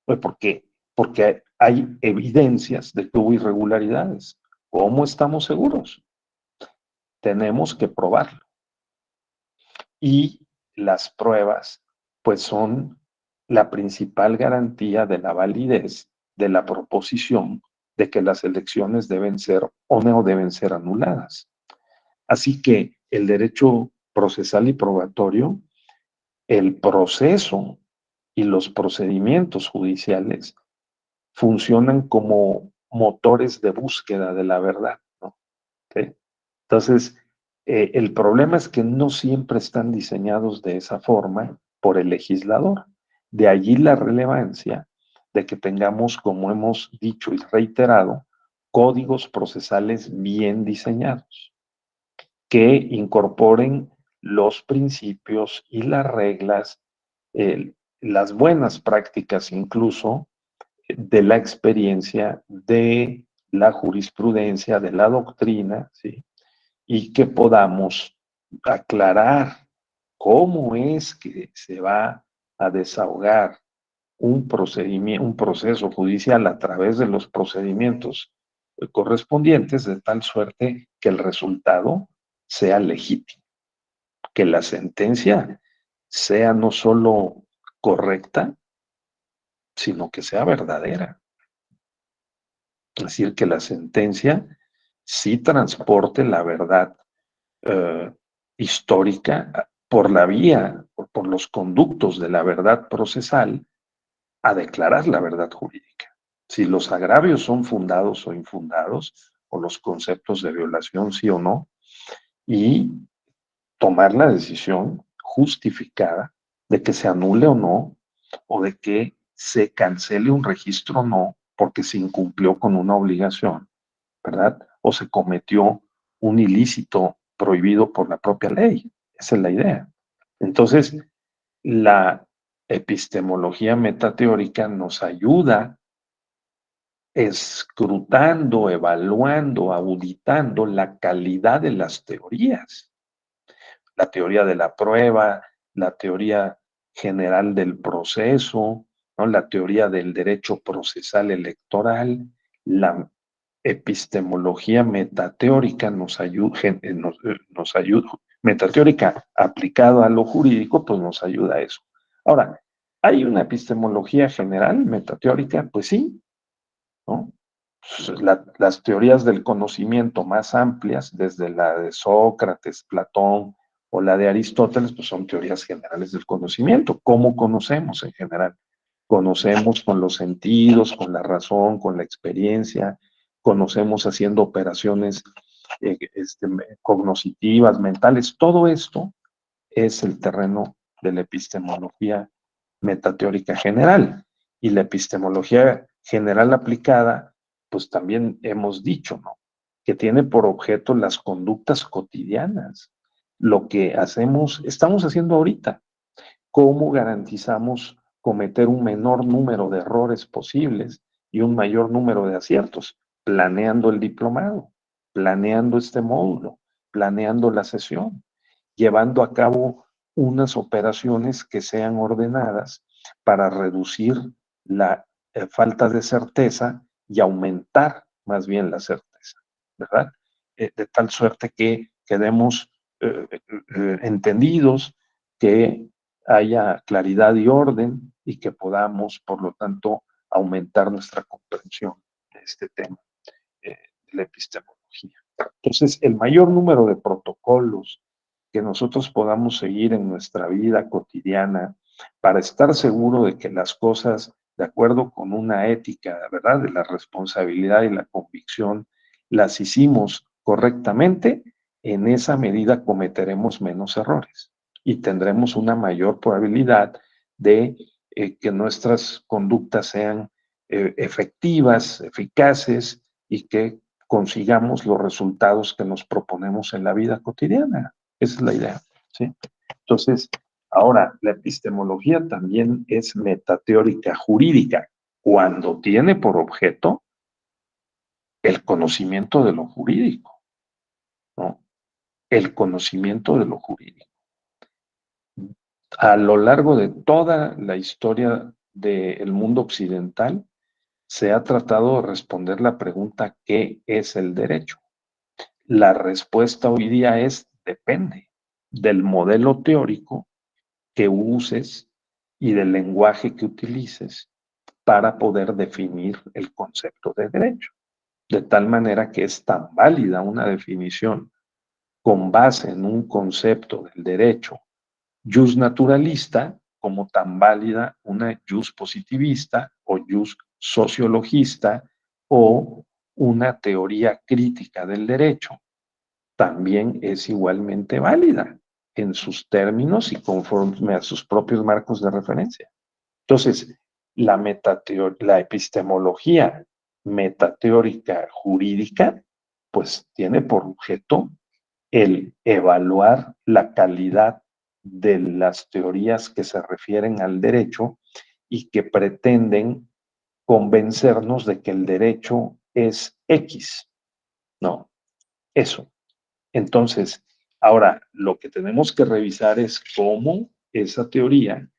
Pues porque hay evidencias de que hubo irregularidades. ¿Cómo estamos seguros? Tenemos que probarlo. Y las pruebas, pues son la principal garantía de la validez de la proposición de que las elecciones deben ser o no deben ser anuladas. Así que el derecho procesal y probatorio, el proceso y los procedimientos judiciales funcionan como motores de búsqueda de la verdad, ¿no? ¿Sí? Entonces, el problema es que no siempre están diseñados de esa forma por el legislador. De allí la relevancia de que tengamos, como hemos dicho y reiterado, códigos procesales bien diseñados, que incorporen los principios y las reglas, las buenas prácticas incluso, de la experiencia, de la jurisprudencia, de la doctrina, ¿sí? Y que podamos aclarar cómo es que se va a desahogar un procedimiento, un proceso judicial a través de los procedimientos correspondientes, de tal suerte que el resultado sea legítimo, que la sentencia sea no solo correcta, sino que sea verdadera. Es decir, que la sentencia sí transporte la verdad histórica por la vía, por los conductos de la verdad procesal, a declarar la verdad jurídica. Si los agravios son fundados o infundados, o los conceptos de violación sí o no, y tomar la decisión justificada de que se anule o no, o de que se cancele un registro o no, porque se incumplió con una obligación, ¿verdad? O se cometió un ilícito prohibido por la propia ley. Esa es la idea. Entonces, la epistemología metateórica nos ayuda escrutando, evaluando, auditando la calidad de las teorías. La teoría de la prueba, la teoría general del proceso, ¿no? La teoría del derecho procesal electoral, la epistemología metateórica nos ayuda, metateórica aplicada a lo jurídico, pues nos ayuda a eso. Ahora, ¿hay una epistemología general metateórica? Pues sí, ¿no? Las teorías del conocimiento más amplias, desde la de Sócrates, Platón o la de Aristóteles, pues son teorías generales del conocimiento. ¿Cómo conocemos en general? Conocemos con los sentidos, con la razón, con la experiencia, conocemos haciendo operaciones cognitivas, mentales. Todo esto es el terreno de la epistemología metateórica general. Y la epistemología general aplicada, pues también hemos dicho, ¿no? Que tiene por objeto las conductas cotidianas, lo que hacemos, estamos haciendo ahorita, cómo garantizamos cometer un menor número de errores posibles y un mayor número de aciertos, planeando el diplomado, planeando este módulo, planeando la sesión, llevando a cabo unas operaciones que sean ordenadas para reducir la falta de certeza y aumentar más bien la certeza, ¿verdad? De tal suerte que quedemos entendidos, que haya claridad y orden y que podamos, por lo tanto, aumentar nuestra comprensión de este tema de la epistemología. Entonces, el mayor número de protocolos que nosotros podamos seguir en nuestra vida cotidiana para estar seguro de que las cosas de acuerdo con una ética, ¿verdad?, de la responsabilidad y la convicción, las hicimos correctamente, en esa medida cometeremos menos errores y tendremos una mayor probabilidad de que nuestras conductas sean efectivas, eficaces y que consigamos los resultados que nos proponemos en la vida cotidiana. Esa es la idea, ¿sí? Entonces, ahora, la epistemología también es metateórica jurídica cuando tiene por objeto el conocimiento de lo jurídico, ¿no? El conocimiento de lo jurídico. A lo largo de toda la historia del mundo occidental, se ha tratado de responder la pregunta ¿qué es el derecho? La respuesta hoy día es depende del modelo teórico que uses y del lenguaje que utilices para poder definir el concepto de derecho. De tal manera que es tan válida una definición con base en un concepto del derecho jus naturalista como tan válida una jus positivista o jus sociologista o una teoría crítica del derecho. También es igualmente válida en sus términos y conforme a sus propios marcos de referencia. Entonces, la epistemología metateórica jurídica, pues tiene por objeto el evaluar la calidad de las teorías que se refieren al derecho y que pretenden convencernos de que el derecho es X. No, eso. Entonces, ahora lo que tenemos que revisar es cómo esa teoría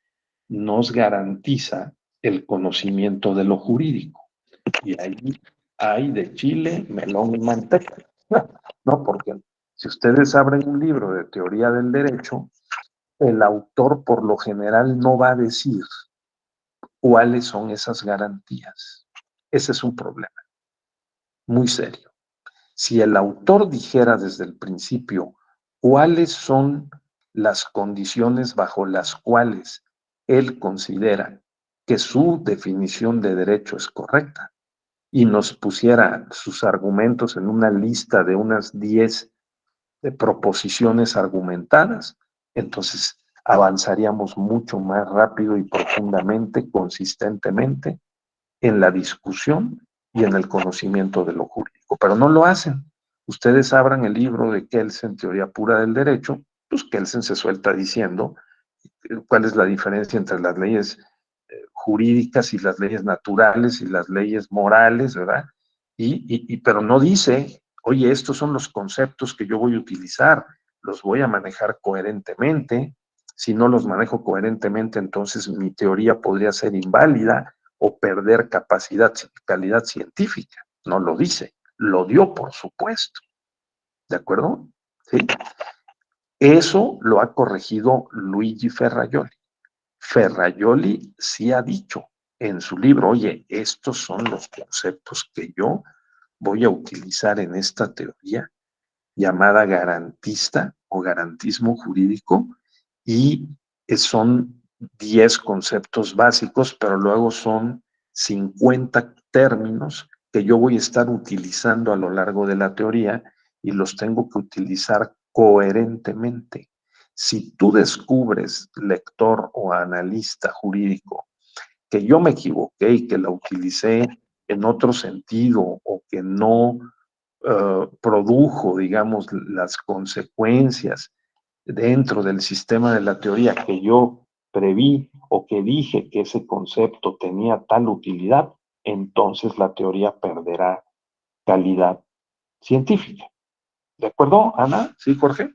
nos garantiza el conocimiento de lo jurídico. Y ahí hay de chile, melón y manteca. No, porque si ustedes abren un libro de teoría del derecho, el autor por lo general no va a decir cuáles son esas garantías. Ese es un problema muy serio. Si el autor dijera desde el principio cuáles son las condiciones bajo las cuales él considera que su definición de derecho es correcta y nos pusiera sus argumentos en una lista de unas 10 proposiciones argumentadas, entonces avanzaríamos mucho más rápido y profundamente, consistentemente en la discusión y en el conocimiento de lo jurídico, pero no lo hacen. Ustedes abran el libro de Kelsen, Teoría Pura del Derecho, pues Kelsen se suelta diciendo cuál es la diferencia entre las leyes jurídicas y las leyes naturales y las leyes morales, ¿verdad? Pero no dice, oye, estos son los conceptos que yo voy a utilizar, los voy a manejar coherentemente. Si no los manejo coherentemente, entonces mi teoría podría ser inválida o perder calidad científica. No lo dice, lo dio por supuesto. ¿De acuerdo? ¿Sí? Eso lo ha corregido Luigi Ferrajoli. Ferrajoli sí ha dicho en su libro, oye, estos son los conceptos que yo voy a utilizar en esta teoría llamada garantista o garantismo jurídico y son 10 conceptos básicos, pero luego son 50 términos que yo voy a estar utilizando a lo largo de la teoría y los tengo que utilizar coherentemente. Si tú descubres, lector o analista jurídico, que yo me equivoqué y que la utilicé en otro sentido o que no produjo, digamos, las consecuencias dentro del sistema de la teoría que yo preví o que dije que ese concepto tenía tal utilidad, entonces la teoría perderá calidad científica. ¿De acuerdo, Ana? ¿Sí, Jorge?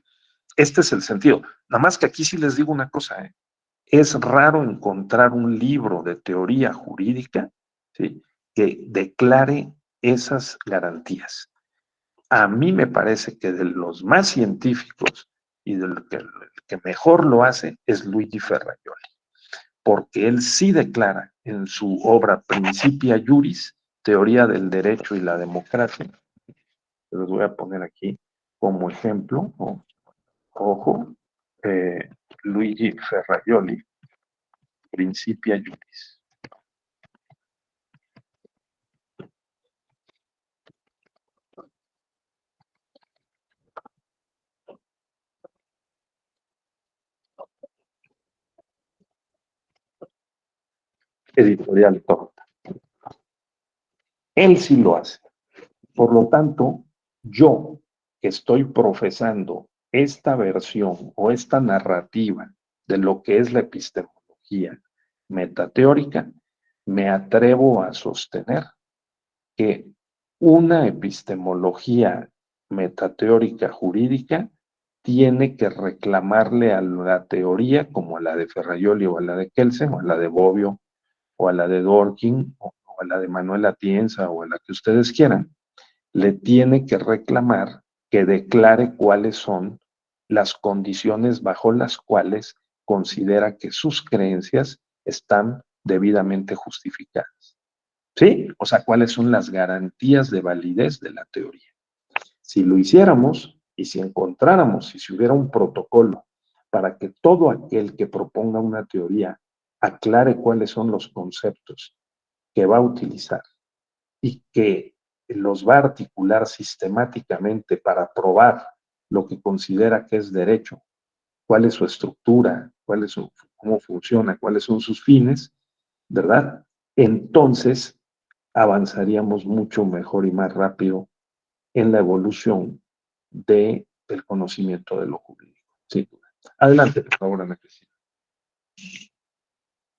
Este es el sentido. Nada más que aquí sí les digo una cosa, ¿eh? Es raro encontrar un libro de teoría jurídica, ¿sí?, que declare esas garantías. A mí me parece que de los más científicos y del que mejor lo hace es Luigi Ferrajoli, porque él sí declara en su obra Principia Juris, Teoría del Derecho y la Democracia, los voy a poner aquí como ejemplo, ¿no? Ojo, Luigi Ferrajoli, Principia Juris. Editorial Torta. Él sí lo hace. Por lo tanto, yo que estoy profesando esta versión o esta narrativa de lo que es la epistemología metateórica, me atrevo a sostener que una epistemología metateórica jurídica tiene que reclamarle a la teoría como a la de Ferrajoli o a la de Kelsen o a la de Bobbio o a la de Dworkin o a la de Manuel Atienza o a la que ustedes quieran, le tiene que reclamar que declare cuáles son las condiciones bajo las cuales considera que sus creencias están debidamente justificadas. ¿Sí? O sea, cuáles son las garantías de validez de la teoría. Si lo hiciéramos y si encontráramos, y si hubiera un protocolo para que todo aquel que proponga una teoría aclare cuáles son los conceptos que va a utilizar y que los va a articular sistemáticamente para probar lo que considera que es derecho, cuál es su estructura, cómo funciona, cuáles son sus fines, ¿verdad? Entonces avanzaríamos mucho mejor y más rápido en la evolución del conocimiento de lo jurídico. Sí. Adelante, por favor, Ana Cristina.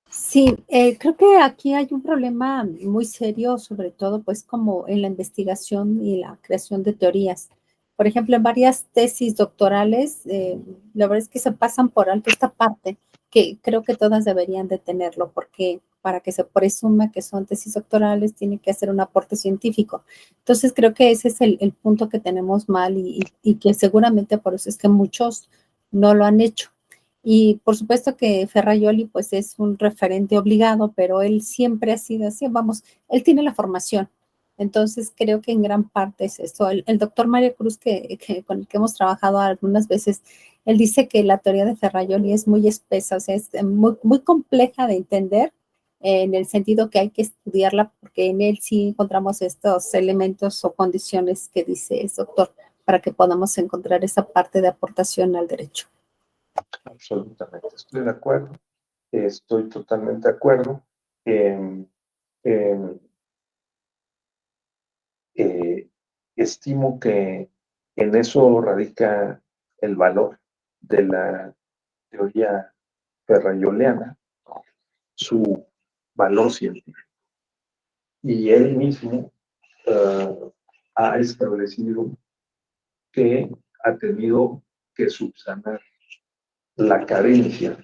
Sí, creo que aquí hay un problema muy serio, sobre todo pues como en la investigación y la creación de teorías. Por ejemplo, en varias tesis doctorales, la verdad es que se pasan por alto esta parte, que creo que todas deberían de tenerlo, porque para que se presuma que son tesis doctorales, tiene que hacer un aporte científico. Entonces, creo que ese es el punto que tenemos mal y que seguramente por eso es que muchos no lo han hecho. Y por supuesto que Ferrajoli pues es un referente obligado, pero él siempre ha sido así, vamos, él tiene la formación. Entonces creo que en gran parte es esto. El doctor Mario Cruz, con el que hemos trabajado algunas veces, él dice que la teoría de Ferrajoli es muy espesa, o sea, es muy, muy compleja de entender en el sentido que hay que estudiarla porque en él sí encontramos estos elementos o condiciones que dice el doctor para que podamos encontrar esa parte de aportación al derecho. Absolutamente, estoy de acuerdo. Estoy totalmente de acuerdo. Eh, estimo que en eso radica el valor de la teoría ferrajoliana, su valor científico. Y él mismo ha establecido que ha tenido que subsanar la carencia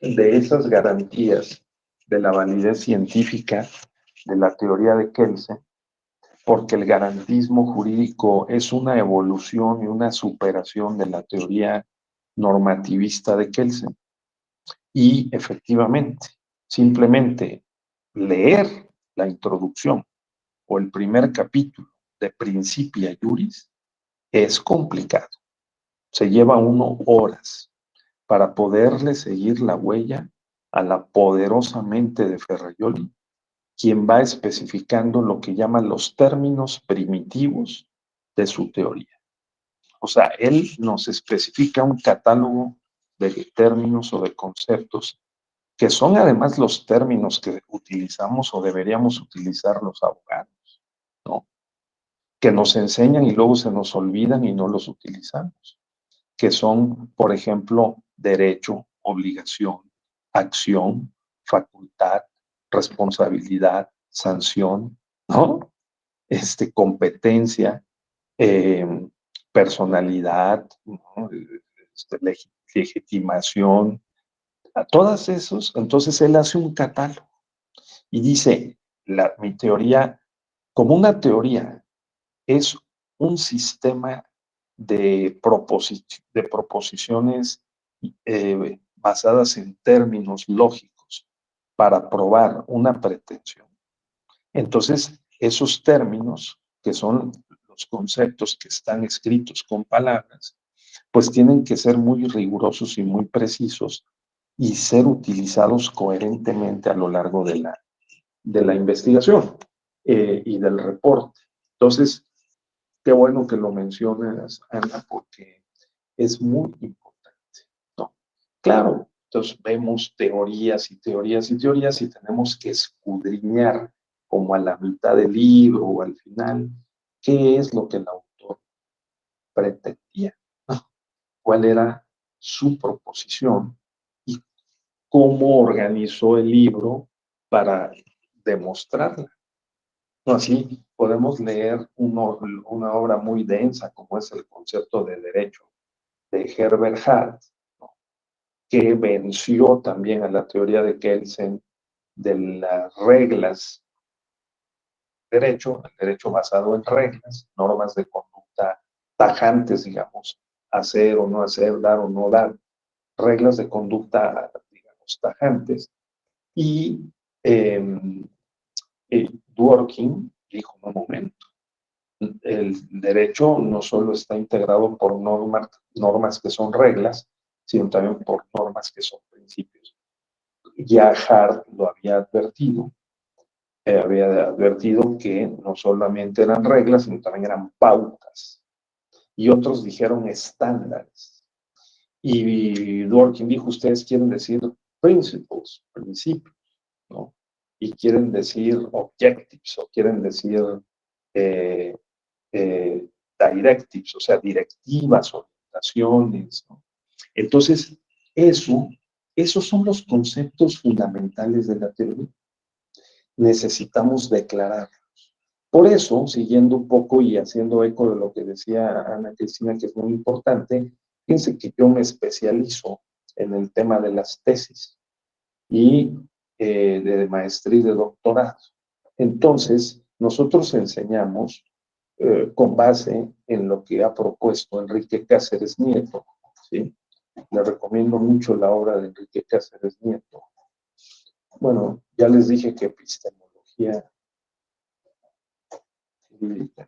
de esas garantías de la validez científica de la teoría de Kelsen, porque el garantismo jurídico es una evolución y una superación de la teoría normativista de Kelsen. Y efectivamente, simplemente leer la introducción o el primer capítulo de Principia Juris es complicado. Se lleva uno horas para poderle seguir la huella a la poderosa mente de Ferrajoli, quien va especificando lo que llaman los términos primitivos de su teoría. O sea, él nos especifica un catálogo de términos o de conceptos que son además los términos que utilizamos o deberíamos utilizar los abogados, ¿no? Que nos enseñan y luego se nos olvidan y no los utilizamos, que son, por ejemplo, derecho, obligación, acción, facultad, responsabilidad, sanción, ¿no? Competencia, personalidad, ¿no? Legitimación, a todas esos. Entonces él hace un catálogo y dice, mi teoría, como una teoría, es un sistema de proposiciones basadas en términos lógicos para probar una pretensión. Entonces, esos términos, que son los conceptos que están escritos con palabras, pues tienen que ser muy rigurosos y muy precisos y ser utilizados coherentemente a lo largo de la investigación y del reporte. Entonces, qué bueno que lo mencionas, Ana, porque es muy importante, ¿no? Claro, Entonces vemos teorías y teorías y teorías y tenemos que escudriñar como a la mitad del libro o al final qué es lo que el autor pretendía, ¿no? Cuál era su proposición y cómo organizó el libro para demostrarla. No, así podemos leer una obra muy densa como es el concepto de derecho de Herbert Hart, ¿no? Que venció también a la teoría de Kelsen de las reglas de derecho, el derecho basado en reglas, normas de conducta tajantes, digamos, hacer o no hacer, dar o no dar, reglas de conducta, digamos, tajantes. Y Dworkin dijo, un momento, el derecho no solo está integrado por normas que son reglas, sino también por normas que son principios. Ya Hart lo había advertido que no solamente eran reglas, sino también eran pautas. Y otros dijeron estándares. Y Dworkin dijo, ustedes quieren decir principios, ¿no? Y quieren decir objectives, o quieren decir directives, o sea, directivas, orientaciones, ¿no? Entonces, esos son los conceptos fundamentales de la teoría. Necesitamos declararlos. Por eso, siguiendo un poco y haciendo eco de lo que decía Ana Cristina, que es muy importante, fíjense que yo me especializo en el tema de las tesis y de maestría y de doctorado. Entonces, nosotros enseñamos con base en lo que ha propuesto Enrique Cáceres Nieto, ¿sí? Le recomiendo mucho la obra de Enrique Cáceres Nieto. Bueno, ya les dije que epistemología jurídica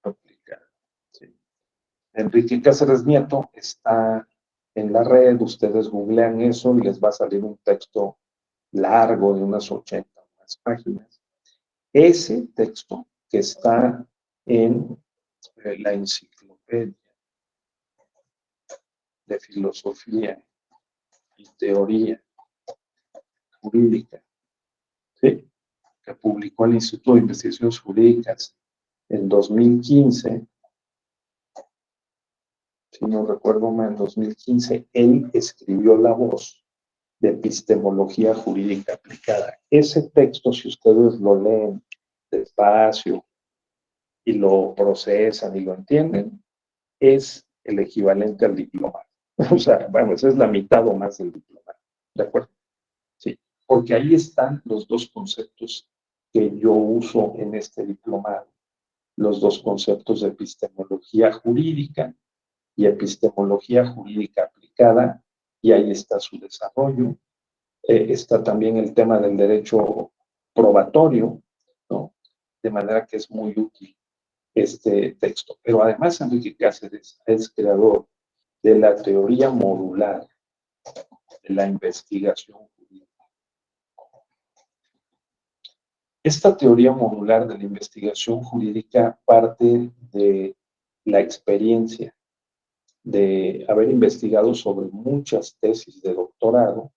aplicada, ¿sí? Enrique Cáceres Nieto está en la red, ustedes googlean eso y les va a salir un texto largo de unas 80 más páginas. Ese texto que está en la enciclopedia de filosofía y teoría jurídica, ¿sí? Que publicó el Instituto de Investigaciones Jurídicas en 2015, si no recuerdo mal, en 2015, él escribió la voz de epistemología jurídica aplicada. Ese texto, si ustedes lo leen despacio y lo procesan y lo entienden, es el equivalente al diplomado. O sea, bueno, esa es la mitad o más del diplomado. ¿De acuerdo? Sí, porque ahí están los dos conceptos que yo uso en este diplomado. Los dos conceptos de epistemología jurídica y epistemología jurídica aplicada, y ahí está su desarrollo. Está también el tema del derecho probatorio, ¿no? De manera que es muy útil este texto. Pero además Enrique Cáceres es creador de la teoría modular de la investigación jurídica. Esta teoría modular de la investigación jurídica parte de la experiencia de haber investigado sobre muchas tesis de doctorado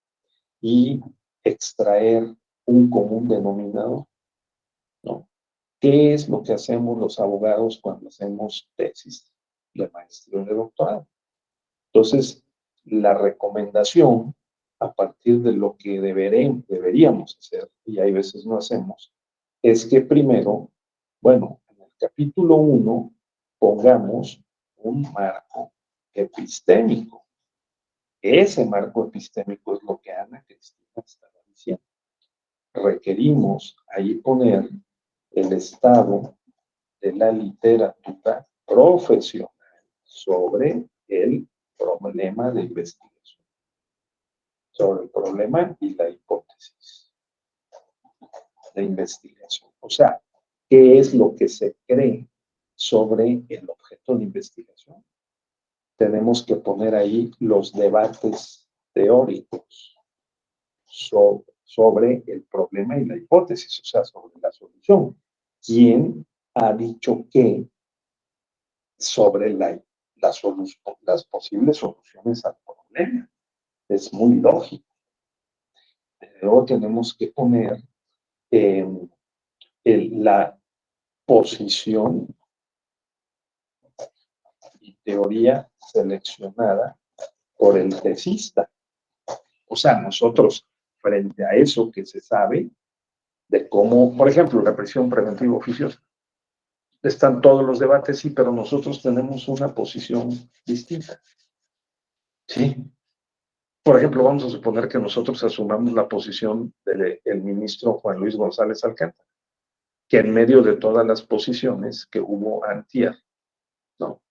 y extraer un común denominador, ¿no? ¿Qué es lo que hacemos los abogados cuando hacemos tesis de maestría o de doctorado? Entonces, la recomendación, a partir de lo que deberíamos hacer, y hay veces no hacemos, es que primero, bueno, en el capítulo 1 pongamos un marco epistémico. Ese marco epistémico es lo que Ana Cristina estaba diciendo. Requerimos ahí poner el estado de la literatura profesional sobre el problema de investigación, sobre el problema y la hipótesis de investigación. O sea, ¿qué es lo que se cree sobre el objeto de investigación? Tenemos que poner ahí los debates teóricos sobre el problema y la hipótesis, o sea, sobre la solución. ¿Quién ha dicho qué sobre las posibles soluciones al problema? es muy lógico. Luego tenemos que poner la posición y teoría seleccionada por el tesista. O sea, nosotros, frente a eso que se sabe, de cómo, por ejemplo, la prisión preventiva oficiosa, están todos los debates, sí, pero nosotros tenemos una posición distinta. ¿Sí? Por ejemplo, vamos a suponer que nosotros asumamos la posición del ministro Juan Luis González Alcántara, que en medio de todas las posiciones que hubo antier, ¿no?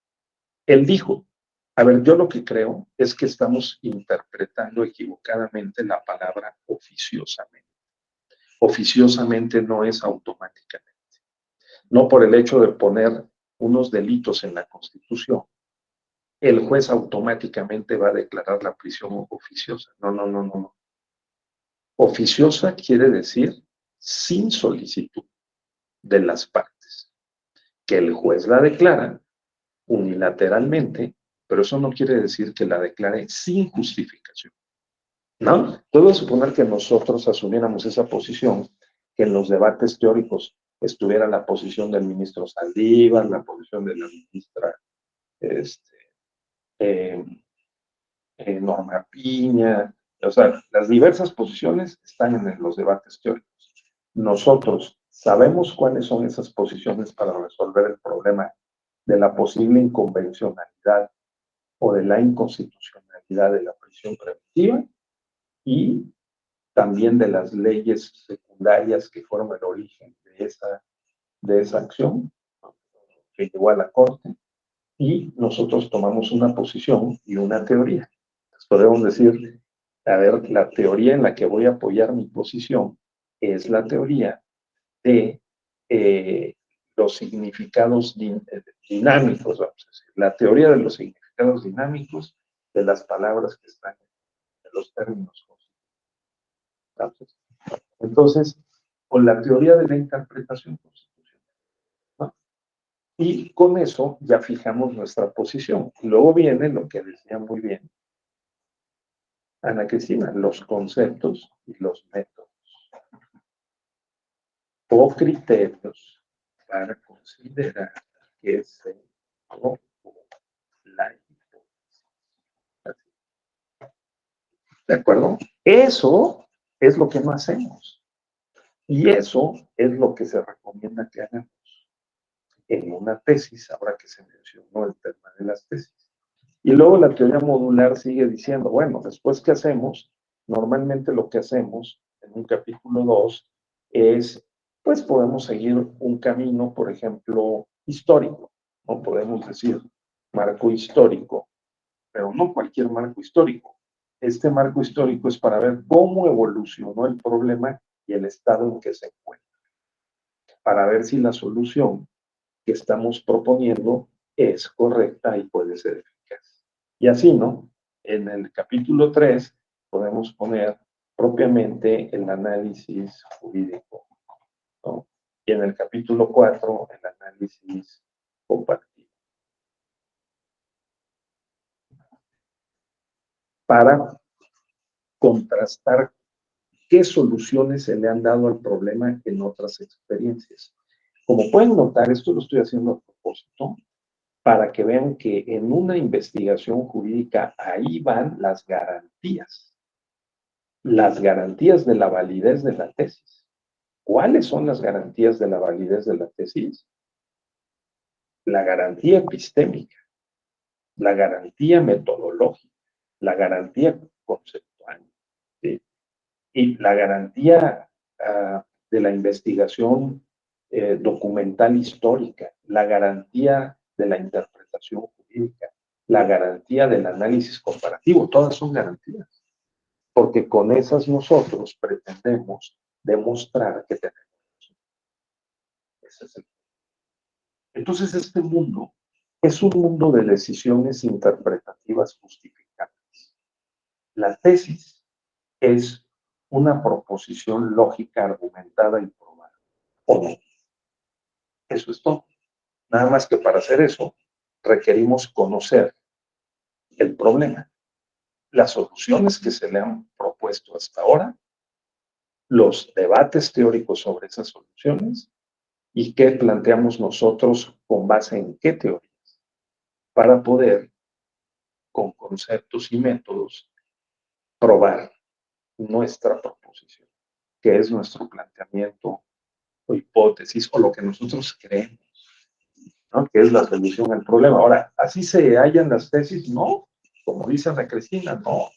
Él dijo, a ver, yo lo que creo es que estamos interpretando equivocadamente la palabra oficiosamente. Oficiosamente no es automáticamente. No por el hecho de poner unos delitos en la Constitución, el juez automáticamente va a declarar la prisión oficiosa. No, no, no, no, no. Oficiosa quiere decir sin solicitud de las partes, que el juez la declara unilateralmente, pero eso no quiere decir que la declare sin justificación, ¿no? Puedo suponer que nosotros asumiéramos esa posición, que en los debates teóricos estuviera la posición del ministro Saldívar, la posición de la ministra Norma Piña, o sea, las diversas posiciones están en los debates teóricos. Nosotros sabemos cuáles son esas posiciones para resolver el problema de la posible inconvencionalidad o de la inconstitucionalidad de la prisión preventiva y también de las leyes secundarias que fueron el origen de esa acción que llegó a la Corte, y nosotros tomamos una posición y una teoría. Entonces podemos decir, a ver, la teoría en la que voy a apoyar mi posición es la teoría de los significados dinámicos, vamos a decir, la teoría de los significados dinámicos de las palabras que están en los términos constitucionales. Entonces, con la teoría de la interpretación constitucional, ¿no? Y con eso ya fijamos nuestra posición. Luego viene lo que decía muy bien Ana Cristina, los conceptos y los métodos o criterios para considerar que se probó la hipótesis. ¿De acuerdo? Eso es lo que no hacemos. Y eso es lo que se recomienda que hagamos en una tesis, ahora que se mencionó el tema de las tesis. Y luego la teoría modular sigue diciendo, bueno, después, ¿qué hacemos? Normalmente lo que hacemos en un capítulo 2 es, pues podemos seguir un camino, por ejemplo, histórico, no podemos decir marco histórico, pero no cualquier marco histórico. Este marco histórico es para ver cómo evolucionó el problema y el estado en que se encuentra, para ver si la solución que estamos proponiendo es correcta y puede ser eficaz. Y así, ¿no? En el capítulo 3 podemos poner propiamente el análisis jurídico, ¿no? Y en el capítulo 4 el análisis comparativo. Para contrastar qué soluciones se le han dado al problema en otras experiencias. Como pueden notar, esto lo estoy haciendo a propósito, para que vean que en una investigación jurídica ahí van las garantías de la validez de la tesis. ¿Cuáles son las garantías de la validez de la tesis? La garantía epistémica, la garantía metodológica, la garantía conceptual, ¿sí? Y la garantía de la investigación documental histórica, la garantía de la interpretación jurídica, la garantía del análisis comparativo, todas son garantías, porque con esas nosotros pretendemos demostrar que tenemos. Ese es el. Entonces este mundo es un mundo de decisiones interpretativas justificadas. La tesis es una proposición lógica, argumentada y probada. ¿O no? Eso es todo. Nada más que para hacer eso requerimos conocer el problema. las soluciones que se le han propuesto hasta ahora, los debates teóricos sobre esas soluciones y qué planteamos nosotros con base en qué teorías, para poder, con conceptos y métodos, probar nuestra proposición, que es nuestro planteamiento o hipótesis o lo que nosotros creemos, ¿no? Que es la solución al problema. Ahora, ¿así se hallan las tesis? No, como dice Ana Cristina, no.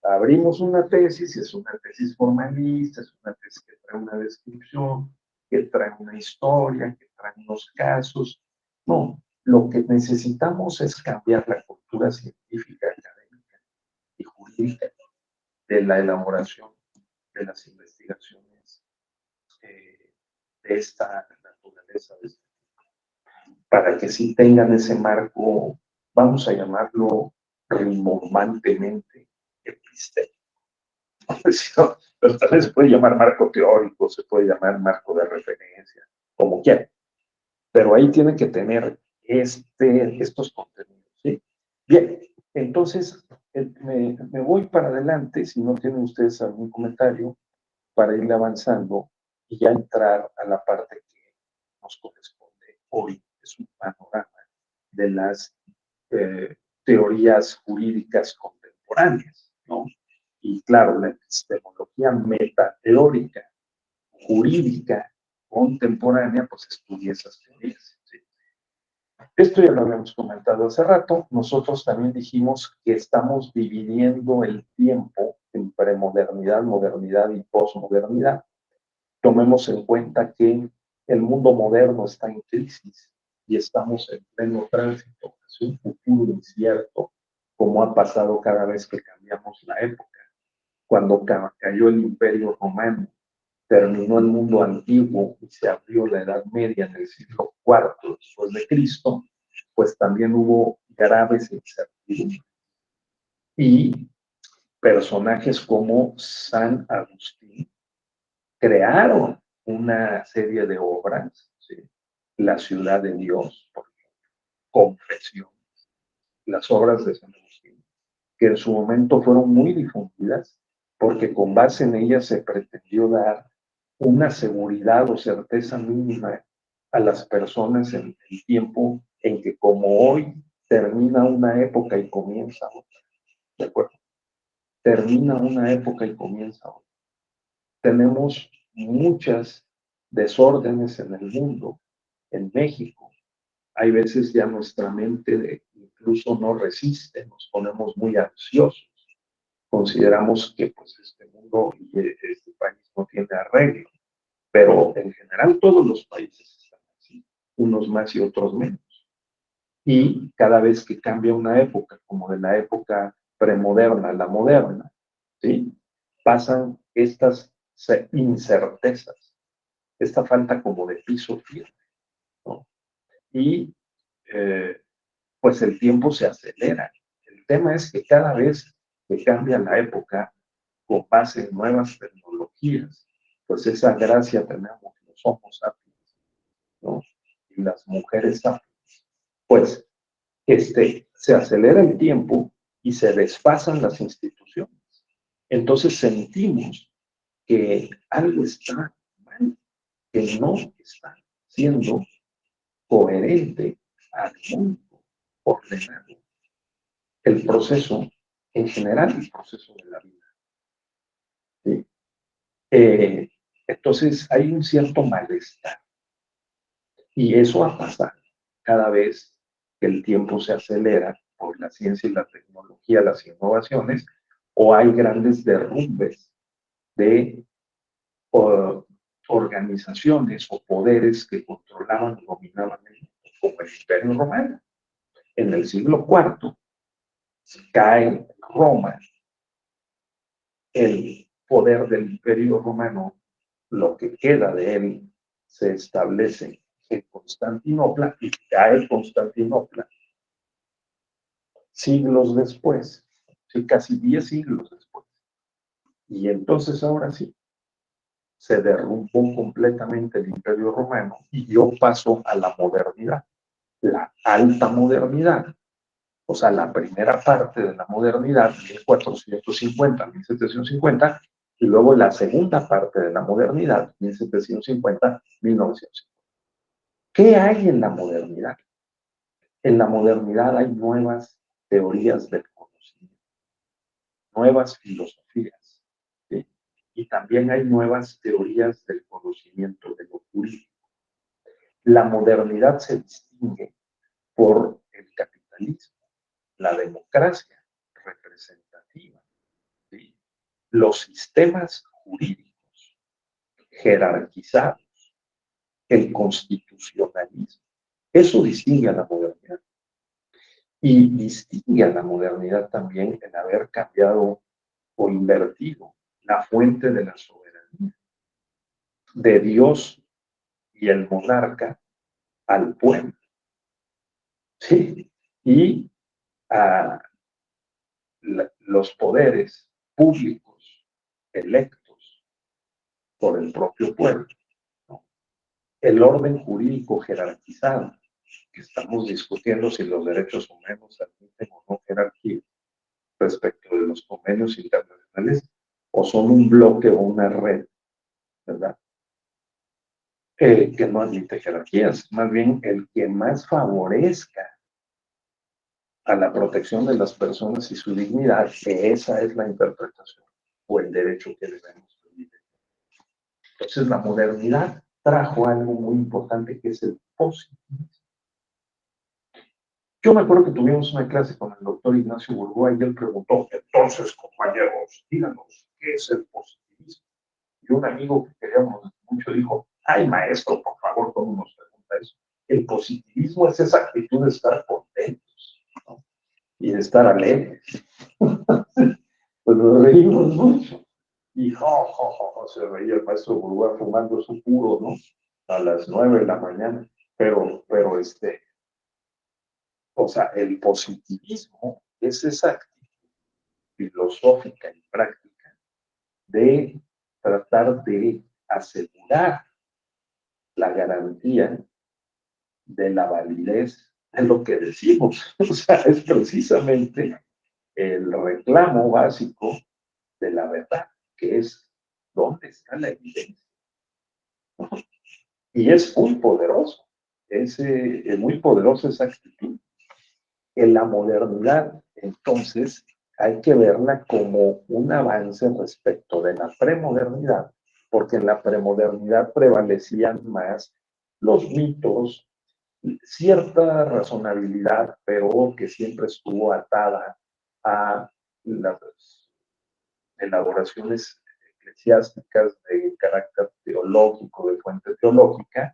Abrimos una tesis, es una tesis formalista, es una tesis que trae una descripción, que trae una historia, que trae unos casos. No, lo que necesitamos es cambiar la cultura científica, académica y jurídica de la elaboración de las investigaciones de esta naturaleza, para que sí tengan ese marco, vamos a llamarlo rimbombantemente epistémico. Pero tal vez se puede llamar marco teórico, se puede llamar marco de referencia, como quiera. Pero ahí tiene que tener estos contenidos, ¿sí? Bien, entonces me voy para adelante, si no tienen ustedes algún comentario, para ir avanzando y ya entrar a la parte que nos corresponde hoy. Es un panorama de las teorías jurídicas contemporáneas, ¿no? Y claro, la epistemología metateórica jurídica contemporánea, pues estudia esas teorías, ¿sí? Esto ya lo habíamos comentado hace rato. Nosotros también dijimos que estamos dividiendo el tiempo en premodernidad, modernidad y posmodernidad. Tomemos en cuenta que el mundo moderno está en crisis y estamos en pleno tránsito. Es un futuro incierto, como ha pasado cada vez que cambiamos la época. Cuando cayó el Imperio Romano, terminó el mundo antiguo y se abrió la Edad Media en el siglo IV después de Cristo, pues también hubo graves incertidumbres. Y personajes como San Agustín crearon una serie de obras, ¿sí? La ciudad de Dios, por ejemplo, Confesiones, las obras de San Agustín, que en su momento fueron muy difundidas, porque con base en ellas se pretendió dar una seguridad o certeza mínima a las personas en el tiempo en que, como hoy, termina una época y comienza otra. ¿De acuerdo? Termina una época y comienza otra. Tenemos muchas desórdenes en el mundo, en México. Hay veces ya nuestra mente incluso no resiste, nos ponemos muy ansiosos. Consideramos que pues este mundo y este país no tiene arreglo, pero en general todos los países están así, unos más y otros menos. Y cada vez que cambia una época, como de la época premoderna a la moderna, ¿sí? Pasan estas incertezas, esta falta como de piso firme, ¿no? Y pues el tiempo se acelera. El tema es que cada vez que cambia la época, con base en nuevas tecnologías, pues esa gracia tenemos los homo sapiens, ¿no? Y las mujeres sapiens. Pues se acelera el tiempo y se desfasan las instituciones. Entonces sentimos que algo está mal, que no está siendo coherente, armónico, ordenado. El proceso, en general, el proceso de la vida, ¿sí? Entonces hay un cierto malestar. Y eso ha pasado cada vez que el tiempo se acelera por la ciencia y la tecnología, las innovaciones, o hay grandes derrumbes de organizaciones o poderes que controlaban y dominaban el mundo, como el Imperio Romano. En el siglo IV cae Roma, el poder del Imperio Romano, lo que queda de él, se establece en Constantinopla y cae Constantinopla siglos después, sí, casi 10 siglos después. Y entonces ahora sí, se derrumbó completamente el Imperio Romano y dio paso a la modernidad, la alta modernidad, O sea, la primera parte de la modernidad, 1450, 1750, y luego la segunda parte de la modernidad, 1750, 1950. ¿Qué hay en la modernidad? En la modernidad hay nuevas teorías del conocimiento, nuevas filosofías, ¿sí? Y también hay nuevas teorías del conocimiento de lo jurídico. La modernidad se distingue por el capitalismo, la democracia representativa, ¿sí? Los sistemas jurídicos jerarquizados, el constitucionalismo. Eso distingue a la modernidad. Y distingue a la modernidad también en haber cambiado o invertido la fuente de la soberanía de Dios y el monarca al pueblo. ¿Sí? Y a los poderes públicos electos por el propio pueblo, ¿no? El orden jurídico jerarquizado, que estamos discutiendo si los derechos humanos admiten o no jerarquía respecto de los convenios internacionales, o son un bloque o una red, ¿verdad? Que no admite jerarquías, más bien el que más favorezca a la protección de las personas y su dignidad, que esa es la interpretación o el derecho que debemos vivir. Entonces, la modernidad trajo algo muy importante que es el positivismo. Yo me acuerdo que tuvimos una clase con el doctor Ignacio Burgoa y él preguntó, entonces, compañeros, díganos, ¿qué es el positivismo? Y un amigo que queríamos mucho dijo, ay, maestro, por favor, ¿cómo nos pregunta eso? El positivismo es esa actitud de estar contentos, ¿no? Y de estar alegres. Pues nos reímos mucho. Y se reía el maestro Burgoa fumando su puro, ¿no? A las 9 de la mañana. Pero o sea, el positivismo es esa actitud filosófica y práctica de tratar de asegurar la garantía de la validez de lo que decimos. O sea, es precisamente el reclamo básico de la verdad, que es dónde está la evidencia. Y es muy poderoso, es muy poderosa esa actitud. En la modernidad, entonces, hay que verla como un avance respecto de la premodernidad, porque en la premodernidad prevalecían más los mitos, cierta razonabilidad, pero que siempre estuvo atada a las elaboraciones eclesiásticas de carácter teológico, de fuente teológica,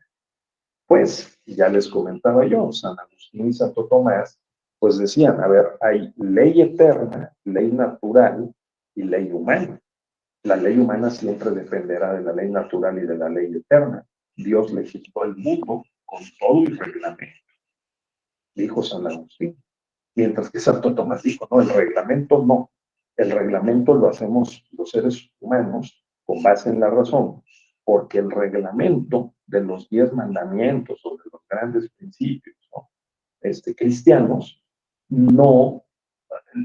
pues, ya les comentaba yo, San Agustín y Santo Tomás, pues decían, a ver, hay ley eterna, ley natural y ley humana. La ley humana siempre dependerá de la ley natural y de la ley eterna. Dios legisló el mundo con todo el reglamento, dijo San Agustín. Mientras que Santo Tomás dijo, no, el reglamento no. El reglamento lo hacemos los seres humanos con base en la razón, porque el reglamento de los 10 mandamientos o de los grandes principios, ¿no? Cristianos, no,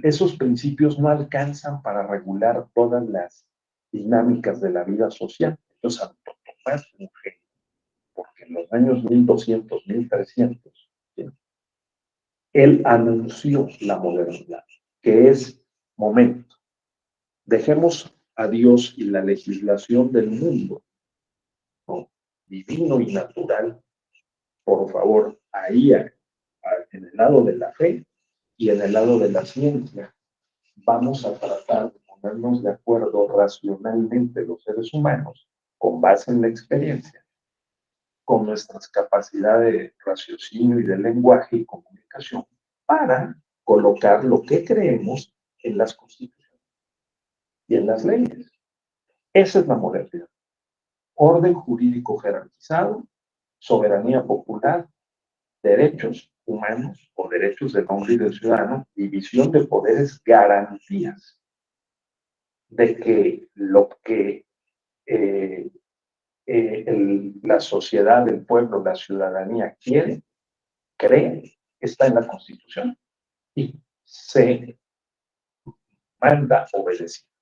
esos principios no alcanzan para regular todas las dinámicas de la vida social. Entonces, Santo Tomás fue un genio, porque en los años 1200, 1300, ¿sí? Él anunció la modernidad, que es momento. Dejemos a Dios y la legislación del mundo, ¿no? Divino y natural, por favor, ahí en el lado de la fe y en el lado de la ciencia. Vamos a tratar de ponernos de acuerdo racionalmente los seres humanos, con base en la experiencia, con nuestras capacidades de raciocinio y de lenguaje y comunicación, para colocar lo que creemos en las constituciones y en las leyes. Esa es la modernidad. Orden jurídico jerarquizado, soberanía popular, derechos humanos o derechos del hombre y del ciudadano, división de poderes, garantías de que lo que la sociedad, el pueblo, la ciudadanía quiere, cree, está en la Constitución. y se manda obedeciendo.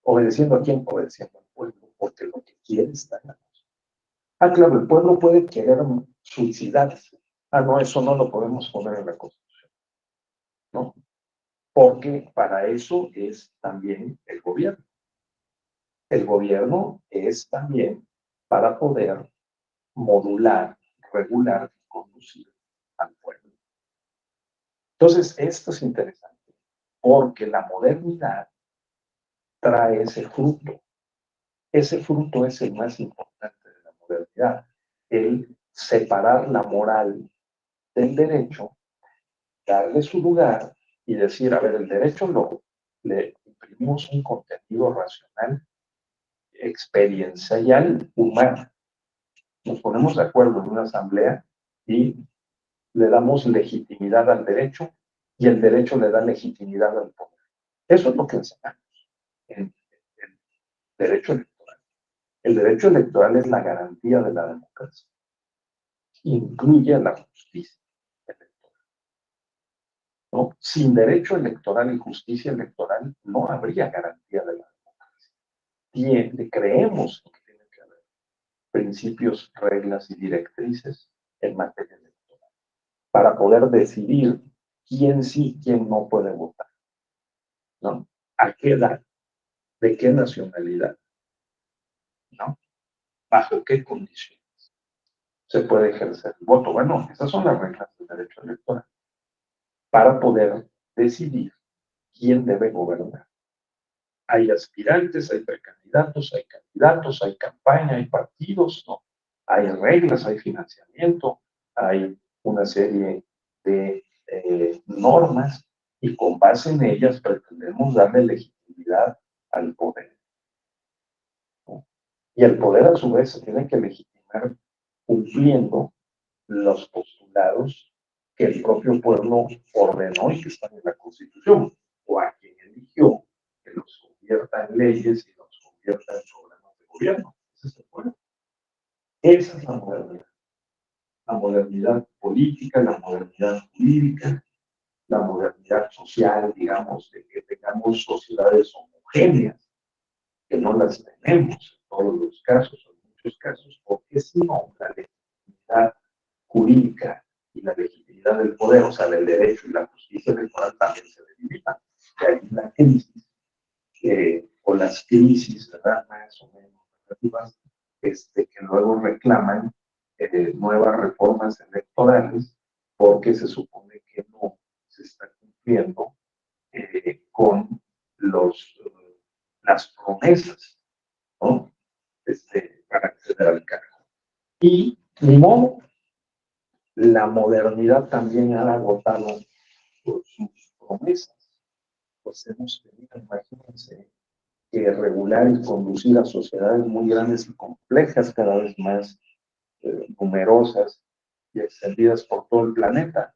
¿Obedeciendo a quién? Obedeciendo al pueblo, porque lo que quiere está en la cosa. Ah, claro, el pueblo puede querer suicidarse. Ah, no, eso no lo podemos poner en la Constitución, ¿no? Porque para eso es también el gobierno. El gobierno es también para poder modular, regular y conducir al pueblo. Entonces, esto es interesante, porque la modernidad trae ese fruto. Ese fruto es el más importante de la modernidad, el separar la moral del derecho, darle su lugar y decir, a ver, el derecho le imprimimos un contenido racional, experiencial, humano. Nos ponemos de acuerdo en una asamblea y le damos legitimidad al derecho y el derecho le da legitimidad al poder. Eso es lo que enseñamos en el derecho electoral. El derecho electoral es la garantía de la democracia. Incluye la justicia electoral, ¿no? Sin derecho electoral y justicia electoral no habría garantía de la democracia. Creemos que tiene que haber principios, reglas y directrices en materia electoral para poder decidir quién sí, quién no puede votar, ¿no? ¿A qué edad? ¿De qué nacionalidad? ¿No? ¿Bajo qué condiciones se puede ejercer el voto? Bueno, esas son las reglas del derecho electoral para poder decidir quién debe gobernar. Hay aspirantes, hay precandidatos, hay candidatos, hay campaña, hay partidos, ¿no? Hay reglas, hay financiamiento, hay una serie de normas y con base en ellas pretendemos darle legitimidad al poder, ¿no? Y el poder a su vez se tiene que legitimar cumpliendo los postulados que el propio pueblo ordenó y que están en la Constitución, o a quien eligió que los convierta en leyes y los convierta en programas de gobierno. Ese es el pueblo. Esa es la modernidad política, la modernidad jurídica, la modernidad social, digamos, de que tengamos sociedades homogéneas, que no las tenemos en todos los casos, o en muchos casos, porque si no, la legitimidad jurídica y la legitimidad del poder, o sea, del derecho y la justicia electoral también se debilitan. Y ahí la crisis, o las crisis, ¿verdad? Más o menos negativas, que luego reclaman nuevas reformas electorales porque se supone que no se está cumpliendo con las promesas, ¿no? Para acceder al cargo. Y ni modo, la modernidad también ha agotado sus promesas. Pues hemos tenido, imagínense, que regular y conducir a sociedades muy grandes y complejas, cada vez más numerosas y extendidas por todo el planeta.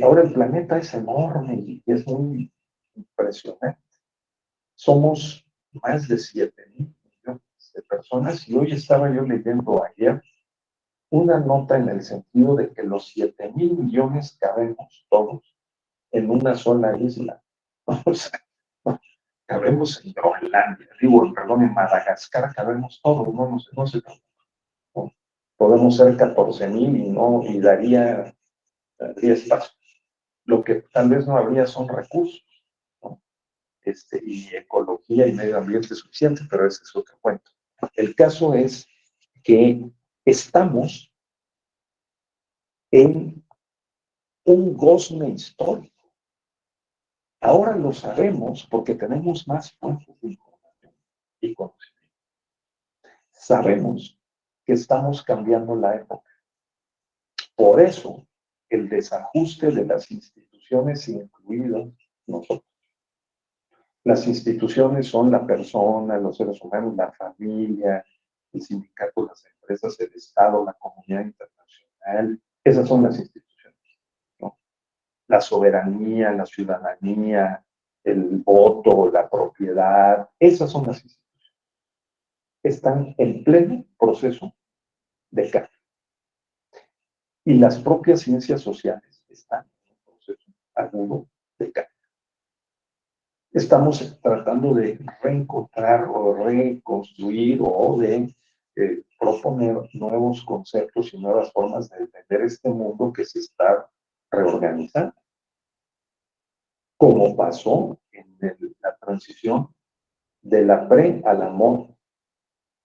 Ahora el planeta es enorme y es muy impresionante. Somos más de 7.000 millones de personas y hoy estaba yo leyendo ayer una nota en el sentido de que los 7.000 millones cabemos todos en una sola isla. O sea, cabemos en Groenlandia, digo, perdón, en Madagascar cabemos todos, no sé, ¿no? Podemos ser 14.000 y daría espacio. Lo que tal vez no habría son recursos, ¿no? Y ecología y medio ambiente suficiente, pero ese es otro cuento. El caso es que estamos en un gozne histórico. Ahora lo sabemos porque tenemos más fuentes de información y conocimiento. Sabemos que estamos cambiando la época. Por eso, el desajuste de las instituciones, incluidos nosotros. Las instituciones son la persona, los seres humanos, la familia, el sindicato, las empresas, el Estado, la comunidad internacional. Esas son las instituciones, ¿no? La soberanía, la ciudadanía, el voto, la propiedad, esas son las instituciones. Están en pleno proceso de cambio. Y las propias ciencias sociales están en un proceso agudo de cáncer. Estamos tratando de reencontrar o reconstruir o de proponer nuevos conceptos y nuevas formas de entender este mundo que se está reorganizando. Como pasó en la transición de la pre a la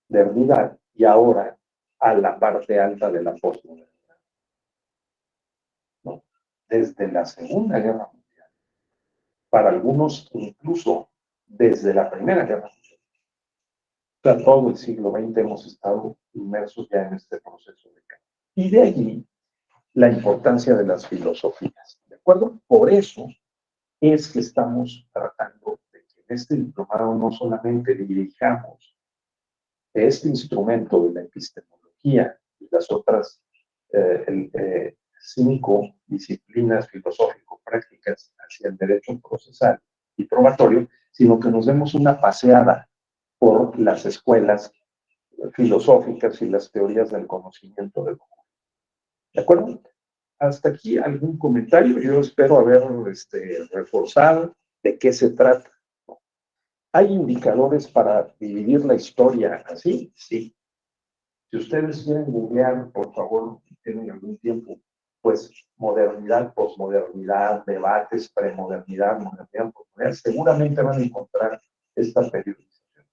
modernidad y ahora a la parte alta de la posmodernidad, ¿no? Desde la Segunda Guerra Mundial, para algunos incluso desde la Primera Guerra Mundial. O sea, todo el siglo XX hemos estado inmersos ya en este proceso de cambio. Y de allí la importancia de las filosofías, ¿de acuerdo? Por eso es que estamos tratando de que en este diplomado no solamente dirijamos este instrumento de la epistemología y las otras 5 disciplinas filosófico-prácticas hacia el derecho procesal y probatorio, sino que nos demos una paseada por las escuelas filosóficas y las teorías del conocimiento del mundo. ¿De acuerdo? Hasta aquí algún comentario. Yo espero haber reforzado de qué se trata. ¿Hay indicadores para dividir la historia así? Sí. Si ustedes quieren googlear, por favor, si tienen algún tiempo, pues modernidad, posmodernidad, debates, premodernidad, modernidad, posmodernidad, seguramente van a encontrar esta periodización.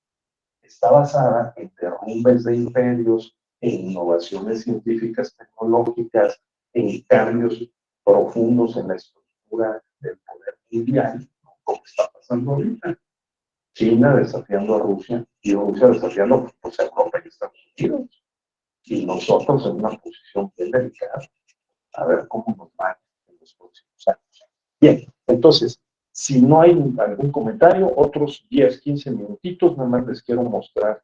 Está basada en derrumbes de imperios, en innovaciones científicas, tecnológicas, en cambios profundos en la estructura del poder mundial, como está pasando ahorita. China desafiando a Rusia y Rusia desafiando pues, a Europa y Estados Unidos. Y nosotros en una posición bien delicada, a ver cómo nos va en los próximos años. Bien, entonces, si no hay algún comentario, otros 10, 15 minutitos, nada más les quiero mostrar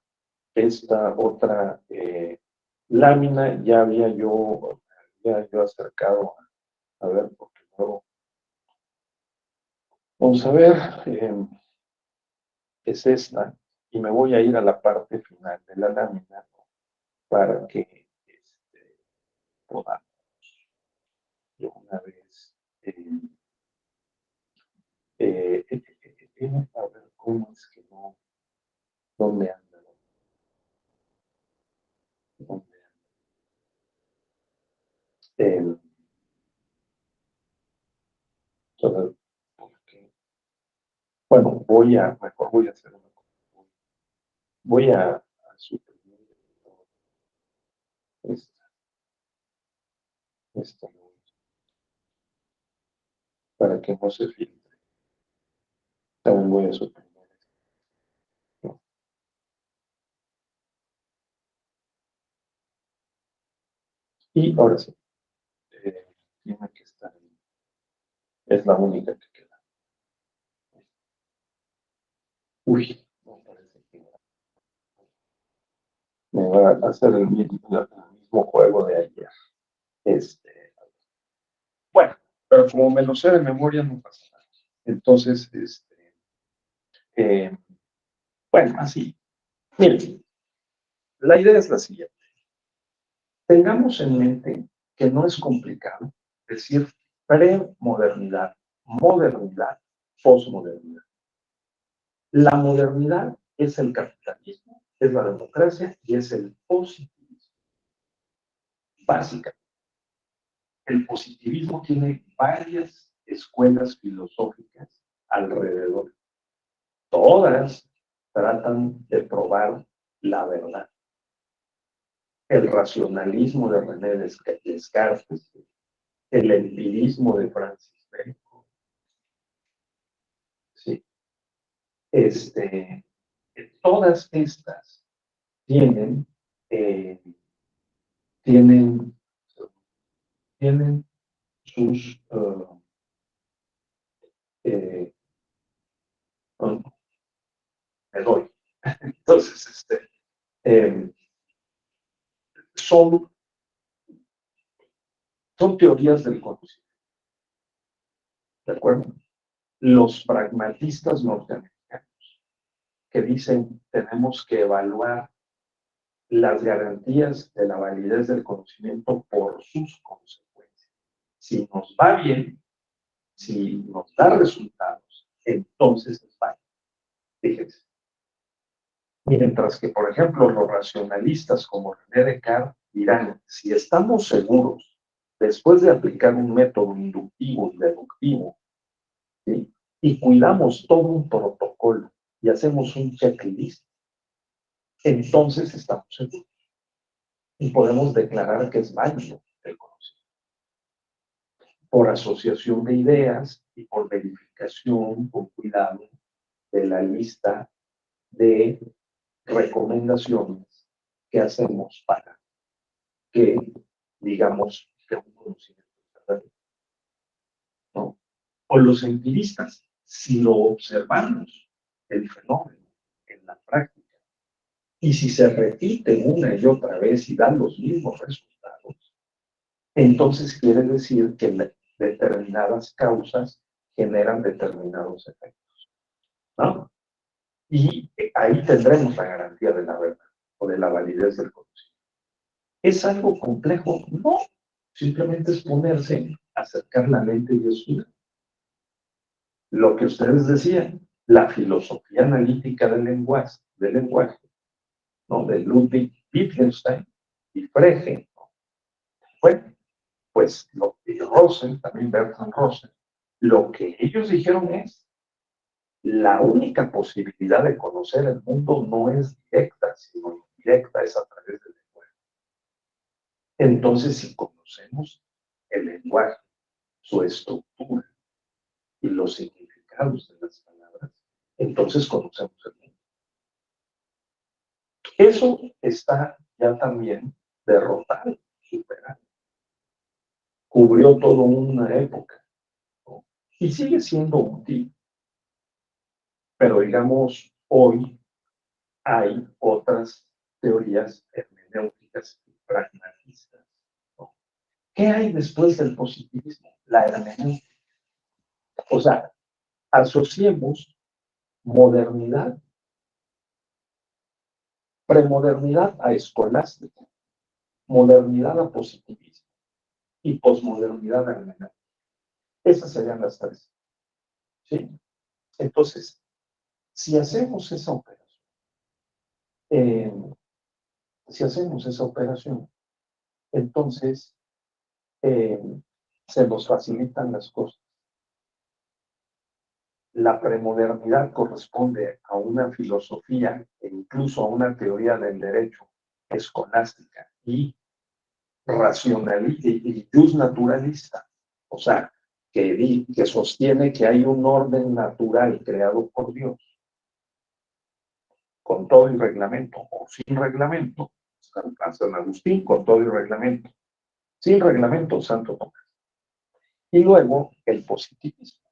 esta otra lámina. Ya había yo acercado a ver, porque luego, vamos a ver, es esta, y me voy a ir a la parte final de la lámina para que podamos de una vez a ver cómo es que no, dónde anda, dónde anda. Entonces, porque, bueno, mejor voy a hacer una cosa. Voy a suprimir esta para que no se filtre. También voy a suprimir esto. Y ahora sí, tiene que estar ahí. Es la única que queda. Uy, me parece que me va a hacer el mismo juego de ayer. Bueno, pero como me lo sé de memoria, no pasa nada. Entonces, bueno, así. Miren, la idea es la siguiente. Tengamos en mente que no es complicado decir premodernidad, modernidad, posmodernidad. La modernidad es el capitalismo, es la democracia y es el positivismo. Básicamente, el positivismo tiene varias escuelas filosóficas alrededor. Todas tratan de probar la verdad. El racionalismo de René Descartes, el empirismo de Francis Bacon. Sí. Todas estas tienen sus me doy. Entonces, son teorías del conocimiento. ¿De acuerdo? Los pragmatistas norteamericanos que dicen tenemos que evaluar las garantías de la validez del conocimiento por sus consecuencias. Si nos va bien, Si nos da resultados, entonces es válido. Fíjense. Mientras que, por ejemplo, los racionalistas como René Descartes dirán, si estamos seguros, después de aplicar un método inductivo y deductivo, ¿sí?, y cuidamos todo un protocolo y hacemos un checklist, entonces estamos seguros y podemos declarar que es válido el conocimiento. Por asociación de ideas y por verificación con cuidado de la lista de recomendaciones que hacemos para que digamos que un conocimiento es verdadero, ¿no? O los empiristas, si lo observamos, el fenómeno en la práctica, y si se repite una y otra vez y dan los mismos resultados, entonces quiere decir que determinadas causas generan determinados efectos, ¿no? Y ahí tendremos la garantía de la verdad o de la validez del conocimiento. ¿Es algo complejo? No, simplemente es ponerse, acercar la mente y estudiar. Lo que ustedes decían, la filosofía analítica del lenguaje, ¿no?, de Ludwig Wittgenstein y Frege, ¿no? Bueno, pues y Russell, también Bertrand Russell, lo que ellos dijeron es, la única posibilidad de conocer el mundo no es directa, sino indirecta, es a través del lenguaje. Entonces, si conocemos el lenguaje, su estructura y los significados de las palabras, entonces conocemos el mundo. Eso está ya también derrotado, superado. Cubrió toda una época, ¿no? Y sigue siendo útil, pero digamos, hoy hay otras teorías hermenéuticas y pragmatistas, ¿no? ¿Qué hay después del positivismo? La hermenéutica. O sea, asociemos modernidad, premodernidad a escolástica, modernidad a positivismo y posmodernidad a hermenéutica. Esas serían las tres, ¿sí? Entonces, si hacemos esa operación, entonces se nos facilitan las cosas. La premodernidad corresponde a una filosofía e incluso a una teoría del derecho escolástica y racionalista y justnaturalista, o sea, que sostiene que hay un orden natural creado por Dios, con todo el reglamento o sin reglamento, San Agustín, con todo el reglamento, sin reglamento, Santo Tomás. Y luego el positivismo.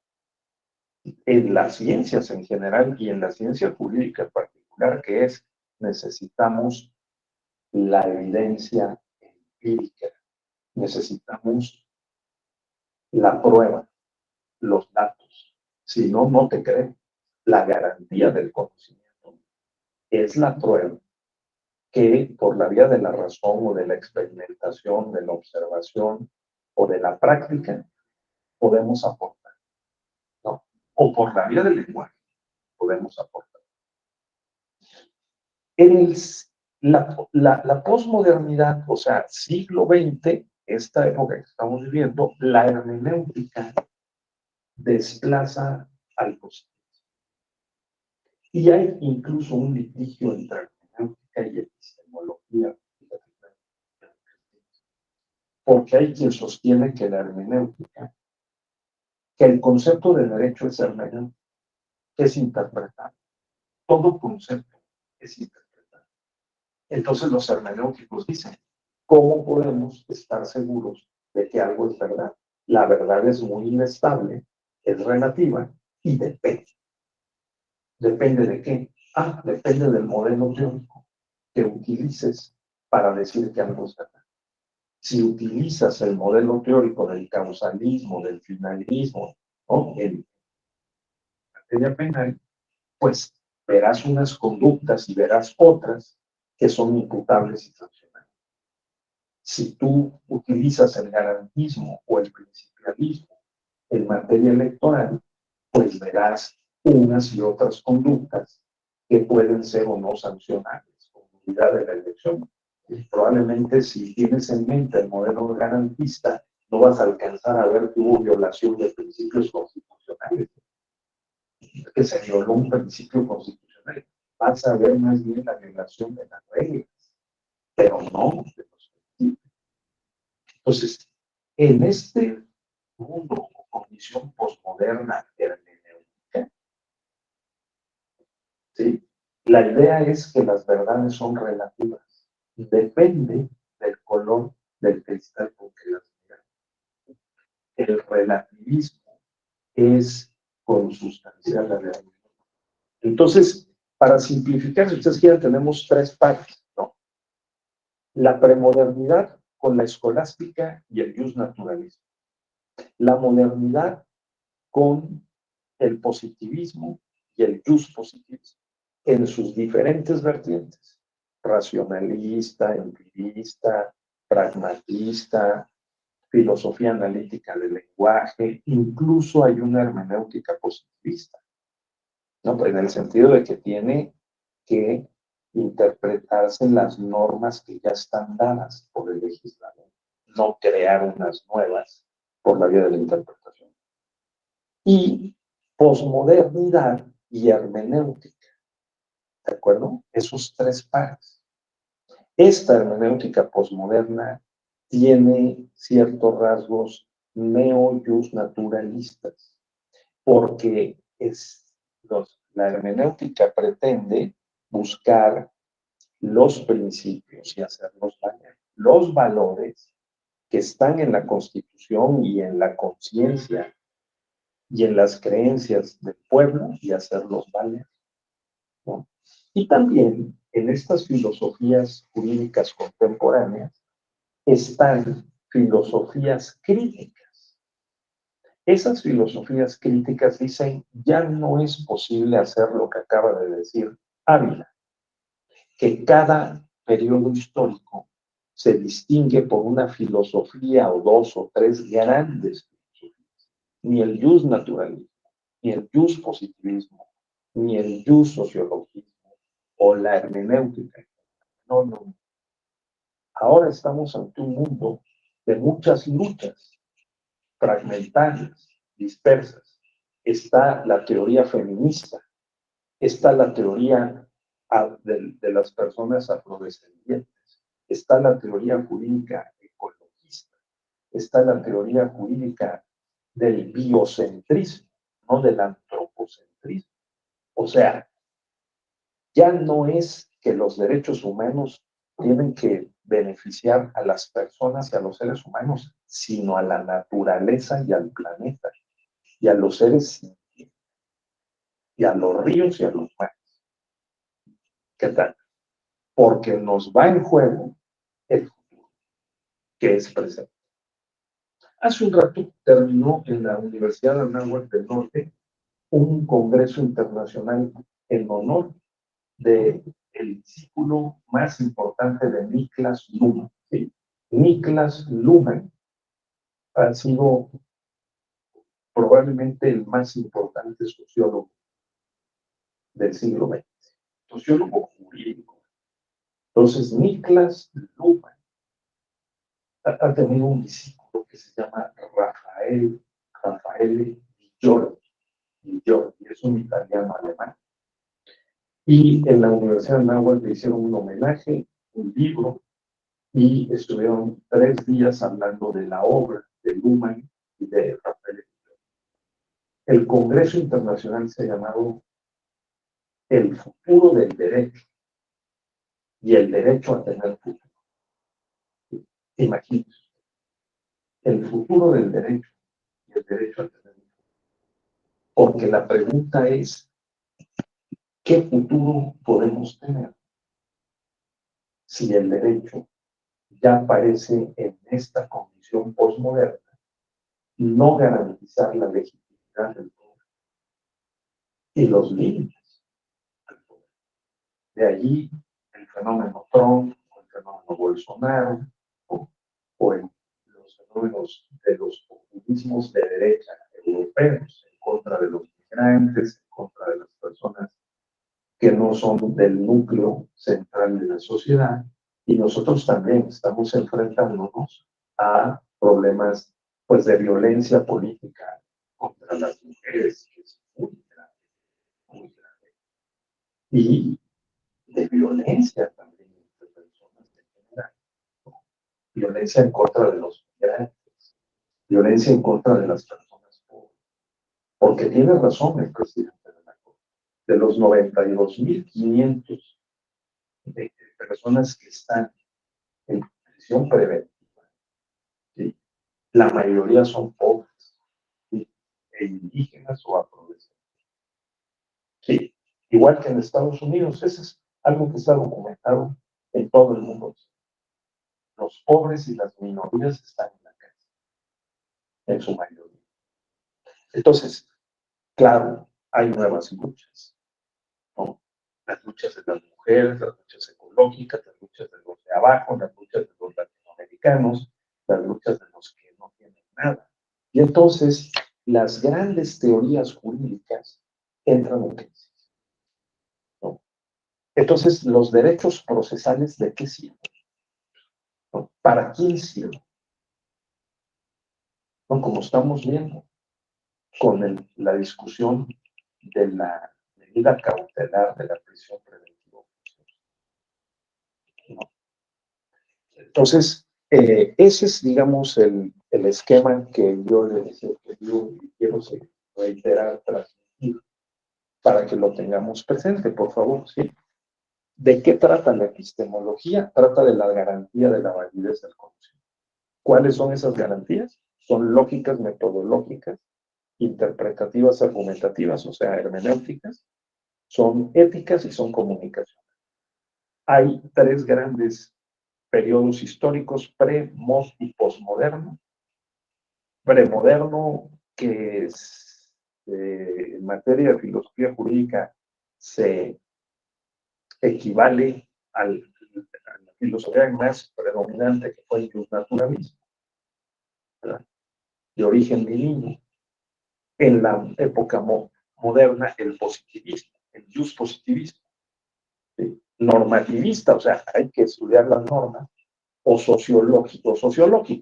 En las ciencias en general y en la ciencia jurídica en particular, que es, necesitamos la evidencia empírica, necesitamos la prueba, los datos. Si no, no te creen. La garantía del conocimiento es la prueba que por la vía de la razón o de la experimentación, de la observación o de la práctica podemos aportar, ¿no? O por la vía del lenguaje podemos aportar. La posmodernidad, o sea, siglo XX, esta época que estamos viviendo, la hermenéutica desplaza al positivismo. Y hay incluso un litigio entre hermenéutica y epistemología, porque hay quien sostiene que la hermenéutica, que el concepto de derecho es hermenéutico, es interpretable. Todo concepto es interpretable. Entonces los hermenéuticos dicen, ¿cómo podemos estar seguros de que algo es verdad? La verdad es muy inestable, es relativa y depende. ¿Depende de qué? Depende del modelo teórico que utilices para decir que algo es verdad. Si utilizas el modelo teórico del causalismo, del finalismo, ¿no?, en materia penal, pues verás unas conductas y verás otras que son imputables y sancionables. Si tú utilizas el garantismo o el principialismo en materia electoral, pues verás unas y otras conductas que pueden ser o no sancionables como unidad de la elección. Y probablemente si tienes en mente el modelo garantista, no vas a alcanzar a ver que hubo violación de principios constitucionales, que se violó un principio constitucional. Vas a ver más bien la violación de las reglas, pero no de los principios. Entonces, en este mundo o condición posmoderna hermenéutica, ¿sí? La idea es que las verdades son relativas. Depende del color del cristal con que las miramos. El relativismo es consustancial a la realidad. Entonces, para simplificar, si ustedes quieren, tenemos tres partes, ¿no? La premodernidad con la escolástica y el jus naturalismo. La modernidad con el positivismo y el jus positivismo en sus diferentes vertientes, racionalista, empirista, pragmatista, filosofía analítica del lenguaje, incluso hay una hermenéutica positivista, ¿no? Pero en el sentido de que tiene que interpretarse las normas que ya están dadas por el legislador, no crear unas nuevas por la vía de la interpretación. Y posmodernidad y hermenéutica, ¿de acuerdo? Esos tres pares. Esta hermenéutica posmoderna tiene ciertos rasgos neo-jus naturalistas, porque la hermenéutica pretende buscar los principios y hacerlos valer. Los valores que están en la Constitución y en la conciencia y en las creencias del pueblo y hacerlos valer, ¿no? Y también en estas filosofías jurídicas contemporáneas están filosofías críticas. Esas filosofías críticas dicen, ya no es posible hacer lo que acaba de decir Ávila, que cada periodo histórico se distingue por una filosofía o dos o tres grandes filosofías. Ni el jus naturalismo, ni el jus positivismo, ni el jus sociologismo o la hermenéutica. No, no. Ahora estamos ante un mundo de muchas luchas fragmentarias, dispersas. Está la teoría feminista, está la teoría de las personas afrodescendientes, está la teoría jurídica ecologista, está la teoría jurídica del biocentrismo, no del antropocentrismo. O sea, ya no es que los derechos humanos tienen que beneficiar a las personas y a los seres humanos, sino a la naturaleza y al planeta, y a los seres sintientes, y a los ríos y a los mares. ¿Qué tal? Porque nos va en juego el futuro, que es presente. Hace un rato terminó en la Universidad de Anáhuac del Norte un congreso internacional en honor del discípulo más importante de Niklas Luhmann. ¿Sí? Niklas Luhmann ha sido probablemente el más importante sociólogo del siglo XX, sociólogo jurídico. Entonces, Niklas Luhmann ha tenido un discípulo que se llama Raffaele Di Giorgi, es un italiano alemán. Y en la Universidad de Anáhuac le hicieron un homenaje, un libro, y estuvieron 3 días hablando de la obra de Luhmann y de Raffaele Di Giorgi. El Congreso Internacional se ha llamado El futuro del derecho y el derecho a tener futuro. Imagínense, el futuro del derecho y el derecho a tener futuro. Porque la pregunta es, ¿qué futuro podemos tener si el derecho ya aparece en esta condición posmoderna, no garantizar la legitimidad del poder y los límites del poder? De allí el fenómeno Trump, o el fenómeno Bolsonaro, o los fenómenos de los populismos de derecha europeos, en contra de los migrantes, en contra de las personas que no son del núcleo central de la sociedad, y nosotros también estamos enfrentándonos a problemas pues de violencia política contra las mujeres, que es muy grave, y de violencia también entre personas en general, ¿no? Violencia en contra de los migrantes, violencia en contra de las personas pobres, porque tiene razón el presidente de la Corte, de los 92.500 de personas que están en prisión preventiva, ¿sí? La mayoría son pobres, ¿sí? E indígenas o afrodescendientes. Sí, igual que en Estados Unidos, eso es algo que está documentado en todo el mundo. Los pobres y las minorías están en la cárcel, en su mayoría. Entonces, claro, hay nuevas luchas, ¿no? Las luchas de las mujeres, las luchas ecológicas, las luchas de los de abajo, las luchas de los latinoamericanos, las luchas de los que no tienen nada. Y entonces, las grandes teorías jurídicas entran en crisis, ¿no? Entonces, los derechos procesales, ¿de qué sirven? ¿No? ¿Para quién sirven? ¿No? Como estamos viendo con la discusión de la medida cautelar de la prisión preventiva, ¿no? Entonces, ese es, digamos, el esquema que yo le decía que yo quiero reiterar, transmitir, para que lo tengamos presente, por favor, ¿sí? ¿De qué trata la epistemología? Trata de la garantía de la validez del conocimiento. ¿Cuáles son esas garantías? Son lógicas, metodológicas, interpretativas, argumentativas, o sea, hermenéuticas, son éticas y son comunicaciones. Hay tres grandes periodos históricos: pre, post y posmoderno. Premoderno, que es, en materia de filosofía jurídica se equivale a la filosofía más predominante, que fue el justnaturalismo, ¿verdad? De origen divino. En la época moderna, el positivismo, el positivismo, ¿sí? Normativista, o sea, hay que estudiar las normas, o sociológico,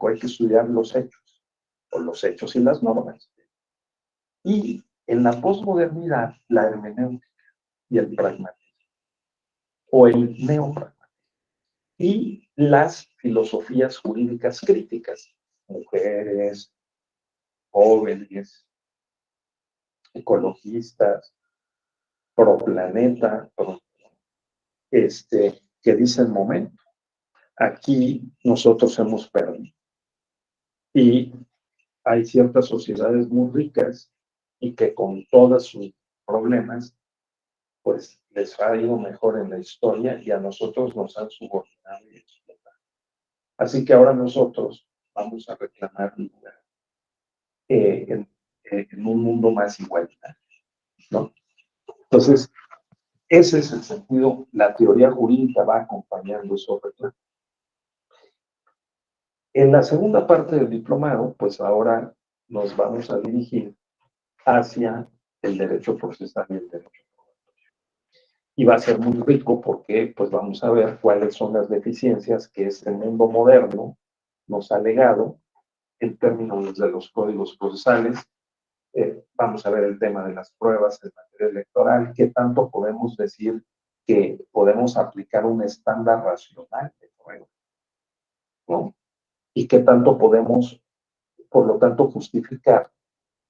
hay que estudiar los hechos, o los hechos y las normas. Y en la posmodernidad, la hermenéutica y el pragmatismo, o el neopragmatismo, y las filosofías jurídicas críticas, mujeres, jóvenes, ecologistas, pro planeta, que dicen: momento, aquí nosotros hemos perdido. Y hay ciertas sociedades muy ricas y que con todos sus problemas, pues les ha ido mejor en la historia, y a nosotros nos han subordinado y explotado. Así que ahora nosotros vamos a reclamar un lugar en un mundo más igualitario, ¿no? Entonces, ese es el sentido. La teoría jurídica va acompañando esos reclamos. En la segunda parte del diplomado, pues ahora nos vamos a dirigir hacia el derecho procesal y el derecho probatorio. Y va a ser muy rico porque pues vamos a ver cuáles son las deficiencias que este mundo moderno nos ha legado en términos de los códigos procesales. Vamos a ver el tema de las pruebas en materia electoral, qué tanto podemos decir que podemos aplicar un estándar racional de prueba, ¿no? Y qué tanto podemos, por lo tanto, justificar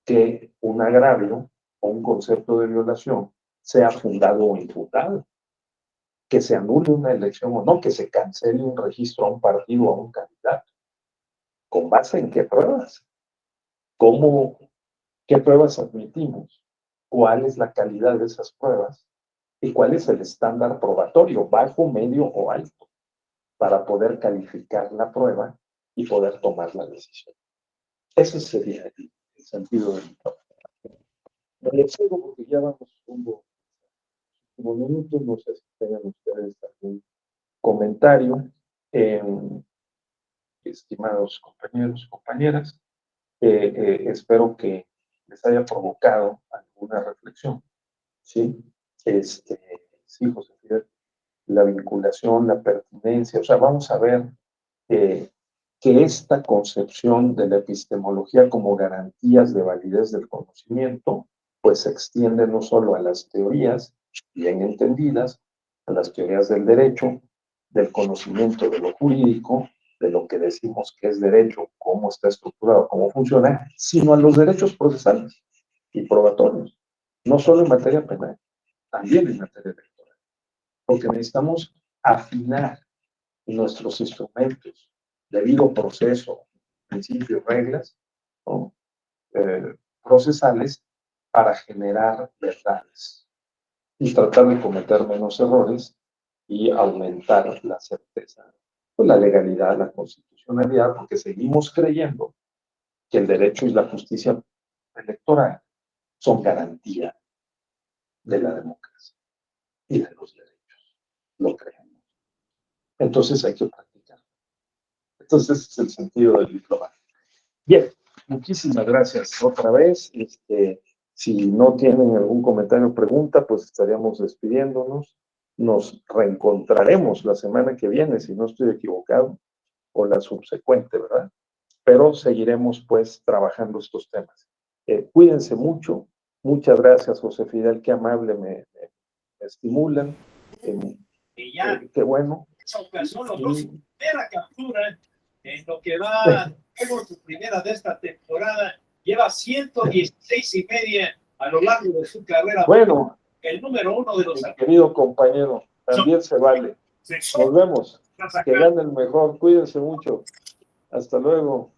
que un agravio o un concepto de violación sea fundado o infundado, que se anule una elección o no, que se cancele un registro a un partido o a un candidato. ¿Con base en qué pruebas? ¿Qué pruebas admitimos? ¿Cuál es la calidad de esas pruebas? ¿Y cuál es el estándar probatorio, bajo, medio o alto, para poder calificar la prueba y poder tomar la decisión? Ese sería el sentido del trabajo. Me lo sigo porque ya vamos como minutos, no sé si tengan ustedes algún comentario, estimados compañeros, compañeras. Espero que les haya provocado alguna reflexión. Sí, sí, José Fidel, la vinculación, la pertinencia, o sea, vamos a ver que esta concepción de la epistemología como garantías de validez del conocimiento, pues se extiende no solo a las teorías bien entendidas, a las teorías del derecho, del conocimiento de lo jurídico, de lo que decimos que es derecho, cómo está estructurado, cómo funciona, sino a los derechos procesales y probatorios, no solo en materia penal, también en materia electoral, porque necesitamos afinar nuestros instrumentos, debido proceso, principios, reglas, ¿no? Procesales para generar verdades y tratar de cometer menos errores y aumentar la certeza, pues la legalidad, la constitucionalidad, porque seguimos creyendo que el derecho y la justicia electoral son garantía de la democracia y de los derechos. Lo creemos. Entonces hay que practicar. Entonces ese es el sentido del diplomado. Bien, muchísimas gracias otra vez. Si no tienen algún comentario o pregunta, pues estaríamos despidiéndonos. Nos reencontraremos la semana que viene, si no estoy equivocado, o la subsecuente, ¿verdad? Pero seguiremos pues trabajando estos temas. Cuídense mucho. Muchas gracias, José Fidel, qué amable me estimulan. Qué bueno. Son los dos, primera captura en lo que va por su primera de esta temporada, lleva 116.5 a lo largo de su carrera. Bueno, el número 1 de los... Mi querido compañero, también se vale. Nos vemos. Que gane el mejor. Cuídense mucho. Hasta luego.